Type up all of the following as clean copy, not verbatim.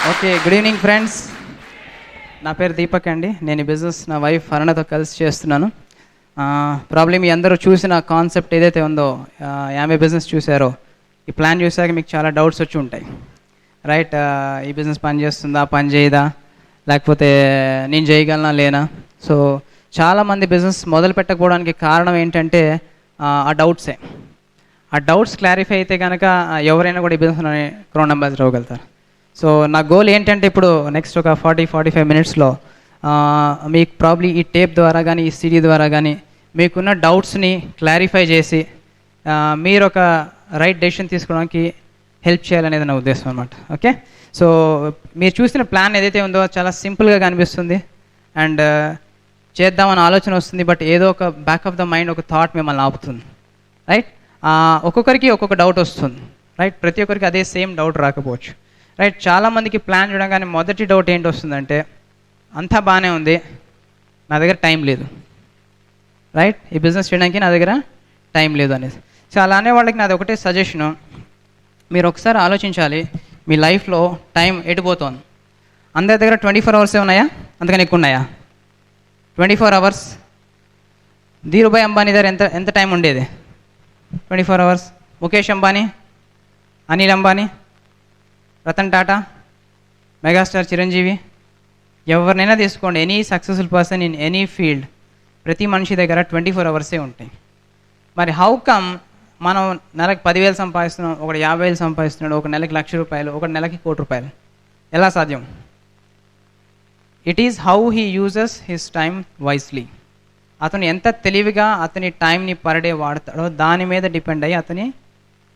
Okay, good evening friends. నా పేరు దీపక్ అండి. నేను ఈ బిజినెస్ నా వైఫ్ అరుణతో కలిసి చేస్తున్నాను. ప్రాబ్లమ్ మీ అందరూ చూసిన కాన్సెప్ట్ ఏదైతే ఉందో, యామే బిజినెస్ చూసారో, ఈ ప్లాన్ చూసాక మీకు చాలా డౌట్స్ వచ్చి ఉంటాయి, రైట్? ఈ బిజినెస్ పని చేస్తుందా, పని చేయదా, లేకపోతే నేను చేయగలనా లేనా? సో చాలామంది బిజినెస్ మొదలు పెట్టకపోవడానికి కారణం ఏంటంటే ఆ డౌట్సే. ఆ డౌట్స్ క్లారిఫై అయితే కనుక ఎవరైనా కూడా ఈ బిజినెస్ క్రౌన్ అంబాసిడర్ అవ్వగలుగుతారు. సో నా గోల్ ఏంటంటే ఇప్పుడు నెక్స్ట్ ఒక 40-45 మినిట్స్లో మీకు ప్రాబ్లీ ఈ టేప్ ద్వారా కానీ ఈ సిడీ ద్వారా కానీ మీకున్న డౌట్స్ని క్లారిఫై చేసి మీరు ఒక రైట్ డెసిషన్ తీసుకోవడానికి హెల్ప్ చేయాలనేది నా ఉద్దేశం అనమాట. ఓకే, సో మీరు చూసిన ప్లాన్ ఏదైతే ఉందో చాలా సింపుల్గా కనిపిస్తుంది అండ్ చేద్దామని ఆలోచన వస్తుంది, బట్ ఏదో ఒక బ్యాక్ ఆఫ్ ద మైండ్ ఒక థాట్ మిమ్మల్ని ఆపుతుంది, రైట్? ఒక్కొక్కరికి ఒక్కొక్క డౌట్ వస్తుంది, రైట్? ప్రతి ఒక్కరికి అదే సేమ్ డౌట్ రాకపోవచ్చు, రైట్? చాలామందికి ప్లాన్ చూడగానే మొదటి డౌట్ ఏంటి వస్తుందంటే, అంతా బాగానే ఉంది, నా దగ్గర టైం లేదు, రైట్? ఈ బిజినెస్ చేయడానికి నా దగ్గర టైం లేదు అనేది. సో అలా అనే వాళ్ళకి నాది ఒకటే సజెషను, మీరు ఒకసారి ఆలోచించాలి, మీ లైఫ్లో టైం ఎటుపోతుంది? అందరి దగ్గర 24 అవర్సే ఉన్నాయా? అంతకని ఎక్కువ ఉన్నాయా? 24 అవర్స్. ధీరుభాయ్ అంబానీ దగ్గర ఎంత టైం ఉండేది? 24 అవర్స్. ముఖేష్ అంబానీ, అనిల్ అంబానీ, రతన్ టాటా, మెగాస్టార్ చిరంజీవి, ఎవరినైనా తీసుకోండి, any successful person in any field, ప్రతి మనిషి దగ్గర 24 అవర్సే ఉంటాయి. మరి హౌ కమ్ మనం నెలకు 10,000 సంపాదిస్తున్నాం, ఒకటి 50,000 సంపాదిస్తున్నాడు, ఒక నెలకి ₹1,00,000, ఒక నెలకి ₹1,00,00,000? ఎలా సాధ్యం? It is how he uses his time wisely. అతను ఎంత తెలివిగా అతని టైంని పర్ డే వాడతాడో దాని మీద డిపెండ్ అయ్యి అతని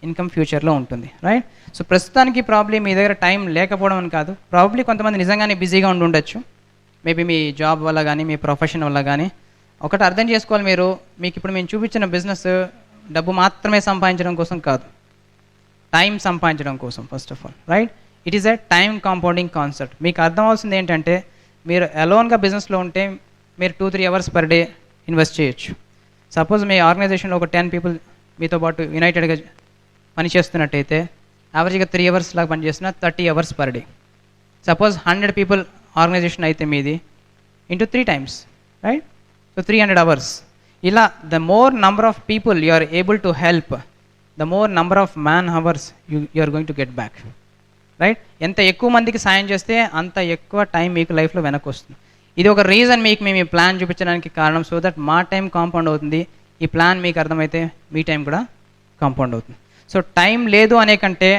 ఇన్కమ్ ఫ్యూచర్లో ఉంటుంది, రైట్? సో ప్రస్తుతానికి ప్రాబ్లీ మీ దగ్గర టైం లేకపోవడం అని కాదు, ప్రాబ్లీ కొంతమంది నిజంగానే బిజీగా ఉండొచ్చు, మేబీ మీ జాబ్ వల్ల కానీ మీ ప్రొఫెషన్ వల్ల కానీ. ఒకటి అర్థం చేసుకోవాలి, మీకు ఇప్పుడు మేము చూపించిన బిజినెస్ డబ్బు మాత్రమే సంపాదించడం కోసం కాదు, టైం సంపాదించడం కోసం first of all, right? It is a time compounding concept. మీకు అర్థం అవుతుంది ఏంటంటే, మీరు అలోన్గా బిజినెస్లో ఉంటే మీరు 2-3 అవర్స్ పర్ డే ఇన్వెస్ట్ చేయొచ్చు. సపోజ్ మీ ఆర్గనైజేషన్లో ఒక 10 పీపుల్ మీతో పాటు యునైటెడ్గా పనిచేస్తున్నట్టయితే యావరేజ్గా 3 అవర్స్ లాగా పనిచేస్తున్న 30 hours per day. Suppose 100 people organization అయితే మీది into 3 times, right? So 300 hours. ఇలా the more number of people you are able to help, the more number of man hours you are going to get back, right? ఎంత ఎక్కువ మందికి సాయం చేస్తే అంత ఎక్కువ టైం మీకు లైఫ్లో వెనక్కి వస్తుంది. ఇది ఒక రీజన్ మేము ఈ ప్లాన్ చూపించడానికి కారణం, సో దట్ మా టైం కాంపౌండ్ అవుతుంది. ఈ ప్లాన్ మీకు అర్థమైతే మీ టైం కూడా కాంపౌండ్ అవుతుంది. సో టైం లేదు అనే కంటే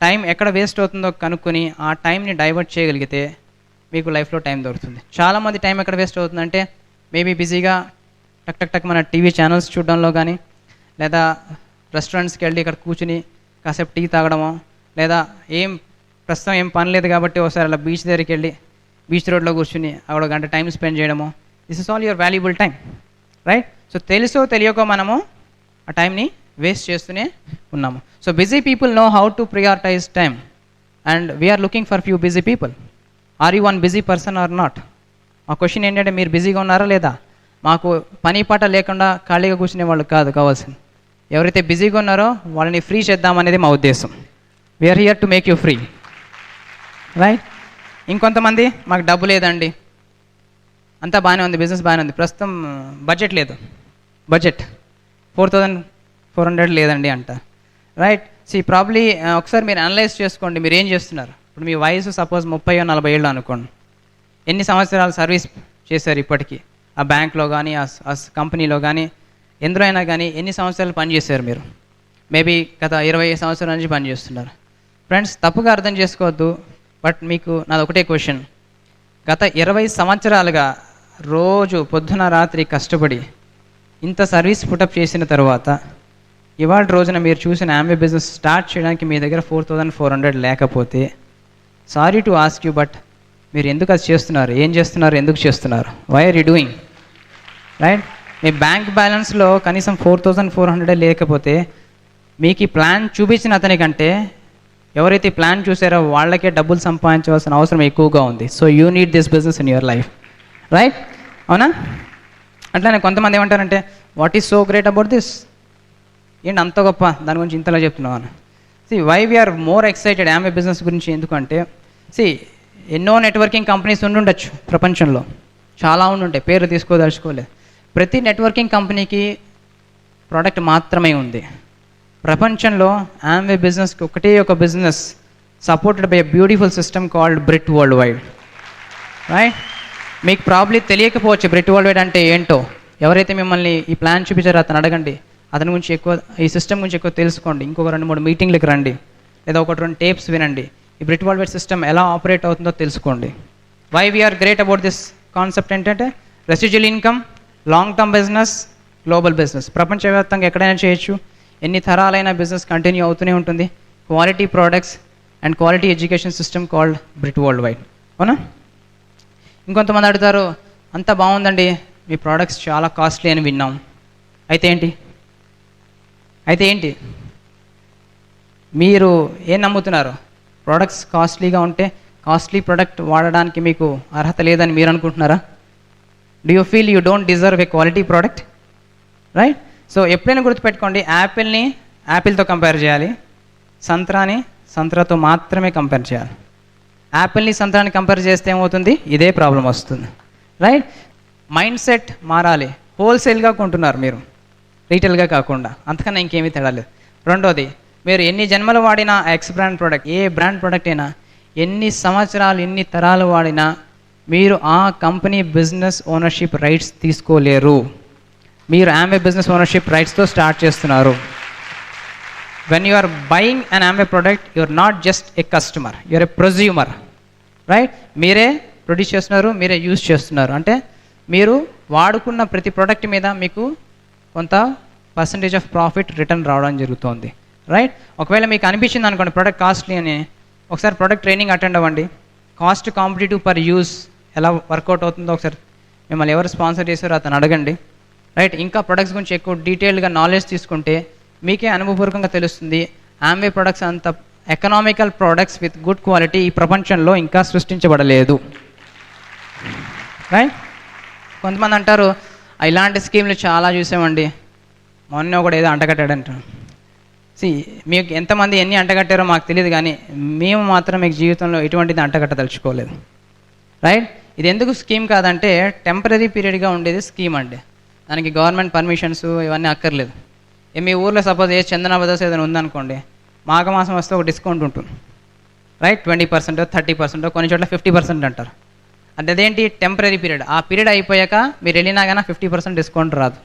టైం ఎక్కడ వేస్ట్ అవుతుందో కనుక్కొని ఆ టైంని డైవర్ట్ చేయగలిగితే మీకు లైఫ్లో టైం దొరుకుతుంది. చాలామంది టైం ఎక్కడ వేస్ట్ అవుతుందంటే, మేబీ బిజీగా టక్ మన టీవీ ఛానల్స్ చూడడంలో కానీ, లేదా రెస్టారెంట్స్కి వెళ్ళి ఇక్కడ కూర్చుని కాసేపు టీ తాగడమో, లేదా ప్రస్తుతం ఏం పని లేదు కాబట్టి ఒకసారి అలా బీచ్ దగ్గరికి వెళ్ళి బీచ్ రోడ్లో కూర్చుని అక్కడ గంట టైం స్పెండ్ చేయడము. This is all your valuable time, right? So తెలుసో తెలియకో మనము ఆ టైంని వేస్ట్ చేస్తూనే ఉన్నాము. So busy people know how to prioritize time and we're looking for few busy people. Are you one busy person or not? మా question ఏంటంటే, మీరు బిజీగా ఉన్నారా లేదా? మాకు పని పాట లేకుండా ఖాళీగా కూర్చునే వాళ్ళు కాదు కావాల్సింది. ఎవరైతే బిజీగా ఉన్నారో వాళ్ళని ఫ్రీ చేద్దామనేది మా ఉద్దేశం. We're here to make you free, right? ఇంకొంతమంది, మాకు డబ్బు లేదండి, అంతా బాగానే ఉంది, బిజినెస్ బాగానే ఉంది, ప్రస్తుతం బడ్జెట్ లేదు, బడ్జెట్ 4,400 లేదండి అంట, రైట్? సో ప్రాబ్లీ ఒకసారి మీరు అనలైజ్ చేసుకోండి, మీరు ఏం చేస్తున్నారు. ఇప్పుడు మీ వయసు సపోజ్ 30-40 ఏళ్ళు అనుకోండి. ఎన్ని సంవత్సరాలు సర్వీస్ చేశారు ఇప్పటికీ? ఆ బ్యాంక్లో కానీ, ఆ కంపెనీలో కానీ, ఎందులో అయినా కానీ ఎన్ని సంవత్సరాలు పనిచేశారు మీరు? మేబీ గత 20 సంవత్సరాల నుంచి పనిచేస్తున్నారు. ఫ్రెండ్స్, తప్పుగా అర్థం చేసుకోవద్దు, బట్ మీకు నాది ఒకటే క్వశ్చన్. గత 20 సంవత్సరాలుగా రోజు పొద్దున రాత్రి కష్టపడి ఇంత సర్వీస్ పుటప్ చేసిన తర్వాత ఇవాళ రోజున మీరు చూసిన యామే బిజినెస్ స్టార్ట్ చేయడానికి మీ దగ్గర 4,400 లేకపోతే, sorry to ask you, but మీరు ఎందుకు అది చేస్తున్నారు? ఏం చేస్తున్నారు? ఎందుకు చేస్తున్నారు? Why are you doing, right? మీ బ్యాంక్ బ్యాలెన్స్లో కనీసం 4,400 లేకపోతే మీకు ఈ ప్లాన్ చూపించిన అతనికంటే ఎవరైతే ప్లాన్ చూసారో వాళ్ళకే డబ్బులు సంపాదించవలసిన అవసరం ఎక్కువగా ఉంది. So you need this business in your life, right? అవునా? అట్లానే కొంతమంది ఏమంటారంటే, what is so great about this? ఏంటి అంత గొప్ప దాని గురించి ఇంతలా చెప్తున్నావు అని. See why we are more excited Amway business గురించి ఎందుకంటే, సి ఎన్నో నెట్వర్కింగ్ కంపెనీస్ ఉండుండొచ్చు ప్రపంచంలో, చాలా ఉండుంటాయి, పేరు తీసుకోదలుచుకోలేదు. ప్రతి నెట్వర్కింగ్ కంపెనీకి ప్రోడక్ట్ మాత్రమే ఉంది. ప్రపంచంలో ఆమ్వే బిజినెస్కి ఒకటే ఒక business supported by a beautiful system called Britt world wide. Right? మీకు ప్రాబ్లీ తెలియకపోవచ్చు బ్రిట్ వరల్డ్ వైడ్ అంటే ఏంటో. ఎవరైతే మిమ్మల్ని ఈ ప్లాన్ చూపించారో అతను అడగండి, అతని గురించి ఎక్కువ, ఈ సిస్టమ్ గురించి ఎక్కువ తెలుసుకోండి. ఇంకొక 2-3 మీటింగ్లకు రండి, లేదా 1-2 టేప్స్ వినండి. ఈ బ్రిట్ వరల్డ్ వైడ్ సిస్టమ్ ఎలా ఆపరేట్ అవుతుందో తెలుసుకోండి. Why we are great about this concept ఏంటంటే residual income, long term business, global business. ప్రపంచవ్యాప్తంగా ఎక్కడైనా చేయొచ్చు, ఎన్ని తరాలైన బిజినెస్ కంటిన్యూ అవుతూనే ఉంటుంది. Quality products and quality education system called Britt world wide. అవునా? ఇంకొంతమంది అడుగుతారు, అంతా బాగుందండి, మీ ప్రోడక్ట్స్ చాలా కాస్ట్లీ అని విన్నాం, అయితే ఏంటి మీరు ఏం నమ్ముతున్నారు? ప్రోడక్ట్స్ కాస్ట్లీగా ఉంటే కాస్ట్లీ ప్రోడక్ట్ వాడడానికి మీకు అర్హత లేదని మీరు అనుకుంటున్నారా? Do you feel you don't deserve A quality product? Right? So ఎప్పుడైనా గుర్తుపెట్టుకోండి, యాపిల్ని యాపిల్తో కంపేర్ చేయాలి, సంత్రాతో మాత్రమే కంపేర్ చేయాలి. యాపిల్ని సంత్రాన్ని కంపేర్ చేస్తే ఏమవుతుంది? ఇదే ప్రాబ్లం వస్తుంది. రైట్? మైండ్ సెట్ మారాలి. హోల్సేల్గా కొంటున్నారు మీరు, రీటైల్గా కాకుండా, అంతకన్నా ఇంకేమీ తేడాలేదు. రెండోది, మీరు ఎన్ని జన్మలు వాడినా ఎక్స్ బ్రాండ్ ప్రోడక్ట్, ఏ బ్రాండ్ ప్రోడక్ట్ అయినా ఎన్ని సంవత్సరాలు ఎన్ని తరాలు వాడినా మీరు ఆ కంపెనీ బిజినెస్ ఓనర్షిప్ రైట్స్ తీసుకోలేరు. మీరు ఆమ్వే బిజినెస్ ఓనర్షిప్ రైట్స్తో స్టార్ట్ చేస్తున్నారు. When you are buying an Amway product, you are not just a customer, you are a prosumer. Right? మీరే ప్రొడ్యూస్ చేస్తున్నారు, మీరే యూజ్ చేస్తున్నారు. అంటే మీరు వాడుకున్న ప్రతి ప్రోడక్ట్ మీద మీకు కొంత పర్సంటేజ్ ఆఫ్ ప్రాఫిట్ రిటర్న్ రావడం జరుగుతుంది. రైట్? ఒకవేళ మీకు అనిపించింది అనుకోండి ప్రోడక్ట్ కాస్ట్లీ అని, ఒకసారి ప్రోడక్ట్ ట్రైనింగ్ అటెండ్ అవ్వండి. కాస్ట్ కాంపిటేటివ్ పర్ యూజ్ ఎలా వర్కౌట్ అవుతుందో ఒకసారి మిమ్మల్ని ఎవరు స్పాన్సర్ చేశారో అతను అడగండి. రైట్? ఇంకా ప్రొడక్ట్స్ గురించి ఎక్కువ డీటెయిల్గా నాలెడ్జ్ తీసుకుంటే మీకే అనుభవపూర్వకంగా తెలుస్తుంది, ఆమ్వే ప్రొడక్ట్స్ అంత economical products with good quality ఈ ప్రపంచంలో ఇంకా సృష్టించబడలేదు. రైట్? కొంతమంది అంటారు, ఇలాంటి స్కీమ్లు చాలా చూసామండి, మొన్న కూడా ఏదో అంటగట్టాడంటారు. మీకు ఎంతమంది ఎన్ని అంటగట్టారో మాకు తెలియదు, కానీ మేము మాత్రం మీకు జీవితంలో ఎటువంటిది అంటగట్టదలుచుకోలేదు. రైట్? ఇది ఎందుకు స్కీమ్ కాదంటే టెంపరీ పీరియడ్గా ఉండేది స్కీమ్ అండి. దానికి గవర్నమెంట్ పర్మిషన్స్ ఇవన్నీ అక్కర్లేదు. మీ ఊర్లో సపోజ్ ఏ చందన బ్రదర్స్ ఏదైనా ఉందనుకోండి, మాఘమాసం వస్తే ఒక డిస్కౌంట్ ఉంటుంది. రైట్? 20%, 30%, కొన్ని చోట్ల 50% అంటారు. అంటే అదేంటి? Temporary period. ఆ పీరియడ్ అయిపోయాక మీరు వెళ్ళినా కానీ 50% డిస్కౌంట్ రాదు.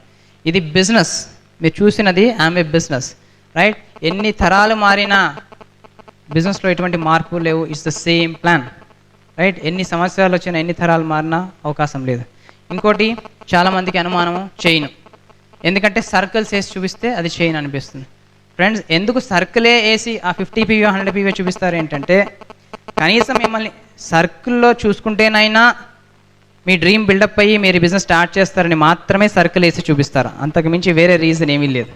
ఇది బిజినెస్, మీరు చూసినది ఆమె బిజినెస్. రైట్? ఎన్ని తరాలు మారినా బిజినెస్లో ఎటువంటి మార్పు లేవు. It's the same plan. Right? ఎన్ని సంవత్సరాలు వచ్చినా, ఎన్ని తరాలు మారినా అవకాశం లేదు. ఇంకోటి, చాలామందికి అనుమానము చైన్. ఎందుకంటే సర్కిల్స్ వేసి చూపిస్తే అది చైన్ అనిపిస్తుంది. ఫ్రెండ్స్, ఎందుకు సర్కిలే వేసి ఆ 50 PV 100 PV చూపిస్తారు ఏంటంటే, కనీసం మిమ్మల్ని సర్కిల్లో చూసుకుంటేనైనా మీ డ్రీమ్ బిల్డప్ అయ్యి మీరు బిజినెస్ స్టార్ట్ చేస్తారని మాత్రమే సర్కిల్ వేసి చూపిస్తారు. అంతకుమించి వేరే రీజన్ ఏమీ లేదు.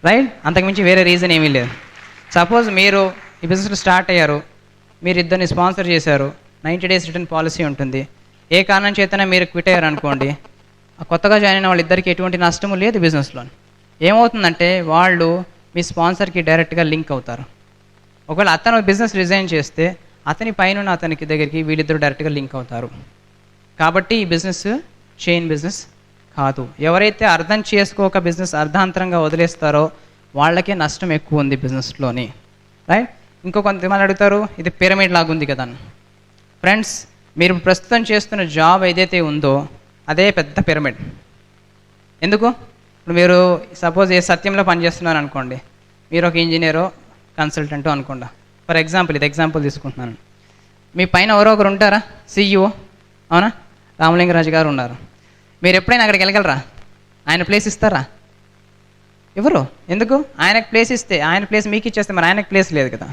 రైట్? అంతకుమించి వేరే రీజన్ ఏమీ లేదు. సపోజ్ మీరు ఈ బిజినెస్లో స్టార్ట్ అయ్యారు, మీరు ఇద్దరిని స్పాన్సర్ చేశారు, 90 days రిటర్న్ పాలసీ ఉంటుంది. ఏ కారణం చేతనే మీరు క్విట్ అయ్యారు అనుకోండి, కొత్తగా జాయిన్ అయిన వాళ్ళిద్దరికి ఎటువంటి నష్టము లేదు బిజినెస్లో. ఏమవుతుందంటే వాళ్ళు మీ స్పాన్సర్కి డైరెక్ట్గా లింక్ అవుతారు. ఒకవేళ అతను బిజినెస్ రిజైన్ చేస్తే అతని పైన అతనికి దగ్గరికి వీళ్ళిద్దరు డైరెక్ట్గా లింక్ అవుతారు. కాబట్టి ఈ బిజినెస్ చైన్ బిజినెస్ కాదు. ఎవరైతే అర్థం చేసుకోక బిజినెస్ అర్ధాంతరంగా వదిలేస్తారో వాళ్ళకే నష్టం ఎక్కువ ఉంది బిజినెస్లోని. రైట్? ఇంకో కొంతమంది అడుగుతారు, ఇది పిరమిడ్ లాగుంది కదా. ఫ్రెండ్స్, మీరు ప్రస్తుతం చేస్తున్న జాబ్ ఏదైతే ఉందో అదే పెద్ద పిరమిడ్. ఎందుకు? ఇప్పుడు మీరు సపోజ్ ఏ సత్యంలో పనిచేస్తున్నారు అనుకోండి, మీరు ఒక ఇంజనీరో కన్సల్టెంటో అనుకోండి. ఫర్ ఎగ్జాంపుల్, ఇది ఎగ్జాంపుల్ తీసుకుంటున్నాను. మీ పైన ఎవరో ఒకరు ఉంటారా? CEO, అవునా? రామలింగరాజు గారు ఉన్నారు. మీరు ఎప్పుడైనా అక్కడికి వెళ్ళగలరా? ఆయన ప్లేస్ ఇస్తారా? ఎవరు? ఎందుకు? ఆయనకు ప్లేస్ ఇస్తే, ఆయన ప్లేస్ మీకు ఇచ్చేస్తే మరి ఆయనకు ప్లేస్ లేదు కదా.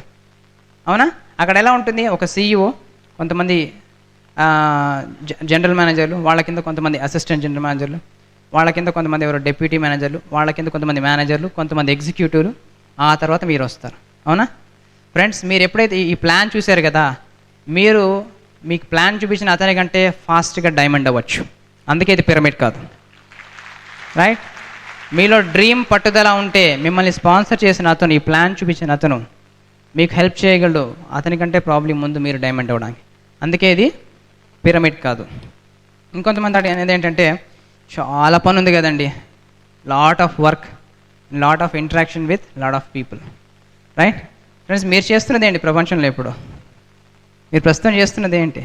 అవునా? అక్కడ ఎలా ఉంటుంది? ఒక CEO, కొంతమంది జనరల్ మేనేజర్లు, వాళ్ళ కింద కొంతమంది అసిస్టెంట్ జనరల్ మేనేజర్లు, వాళ్ళ కింద కొంతమంది ఎవరు డిప్యూటీ మేనేజర్లు, వాళ్ళ కింద కొంతమంది మేనేజర్లు, కొంతమంది ఎగ్జిక్యూటివ్లు, ఆ తర్వాత మీరు వస్తారు. అవునా? ఫ్రెండ్స్, మీరు ఎప్పుడైతే ఈ ప్లాన్ చూశారు కదా, మీరు మీకు ప్లాన్ చూపించిన అతని కంటే ఫాస్ట్గా డైమండ్ అవ్వచ్చు. అందుకే ఇది పిరమిడ్ కాదు. రైట్? మీలో డ్రీమ్ పట్టుదల ఉంటే మిమ్మల్ని స్పాన్సర్ చేసిన అతను, ఈ ప్లాన్ చూపించిన అతను మీకు హెల్ప్ చేయగలడు, అతనికంటే ప్రాబ్లం ముందు మీరు డైమండ్ అవ్వడానికి. అందుకే ఇది పిరమిడ్ కాదు. ఇంకొంతమంది అనేది ఏంటంటే చాలా పని ఉంది కదండి, lot of work, lot of interaction with lot of people, right friends? మీరు చేస్తున్నది ఏంటి ప్రపంచంలో? ఇప్పుడు మీరు ప్రస్తుతం చేస్తున్నది ఏంటి?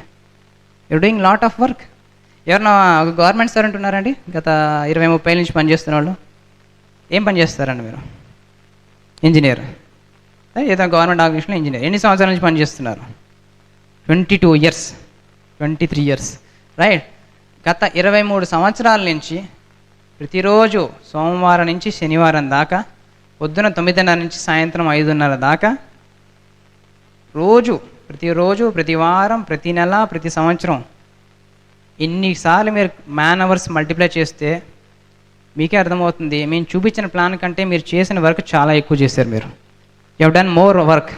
You doing lot of work. ఎవరన్నా ఒక గవర్నమెంట్ సర్వెంట్ ఉన్నారండి గత 20-30 నుంచి పనిచేస్తున్న వాళ్ళు? ఏం పని చేస్తారండి మీరు? ఇంజనీర్, ఏదో గవర్నమెంట్ ఆర్గనైజేషన్లో ఇంజనీర్. ఎన్ని సంవత్సరాల నుంచి పనిచేస్తున్నారు? 22 years, 23 years, రైట్? గత 23 సంవత్సరాల నుంచి ప్రతిరోజు సోమవారం నుంచి శనివారం దాకా పొద్దున 9:30 నుంచి సాయంత్రం 5:30 దాకా ప్రతిరోజు, ప్రతి వారం, ప్రతి నెల, ప్రతి సంవత్సరం ఎన్నిసార్లు మీరు మ్యాన్ అవర్స్ మల్టిప్లై చేస్తే మీకే అర్థమవుతుంది, మేము చూపించిన ప్లాన్ కంటే మీరు చేసిన వర్క్ చాలా ఎక్కువ చేశారు. మీరు you have done more work,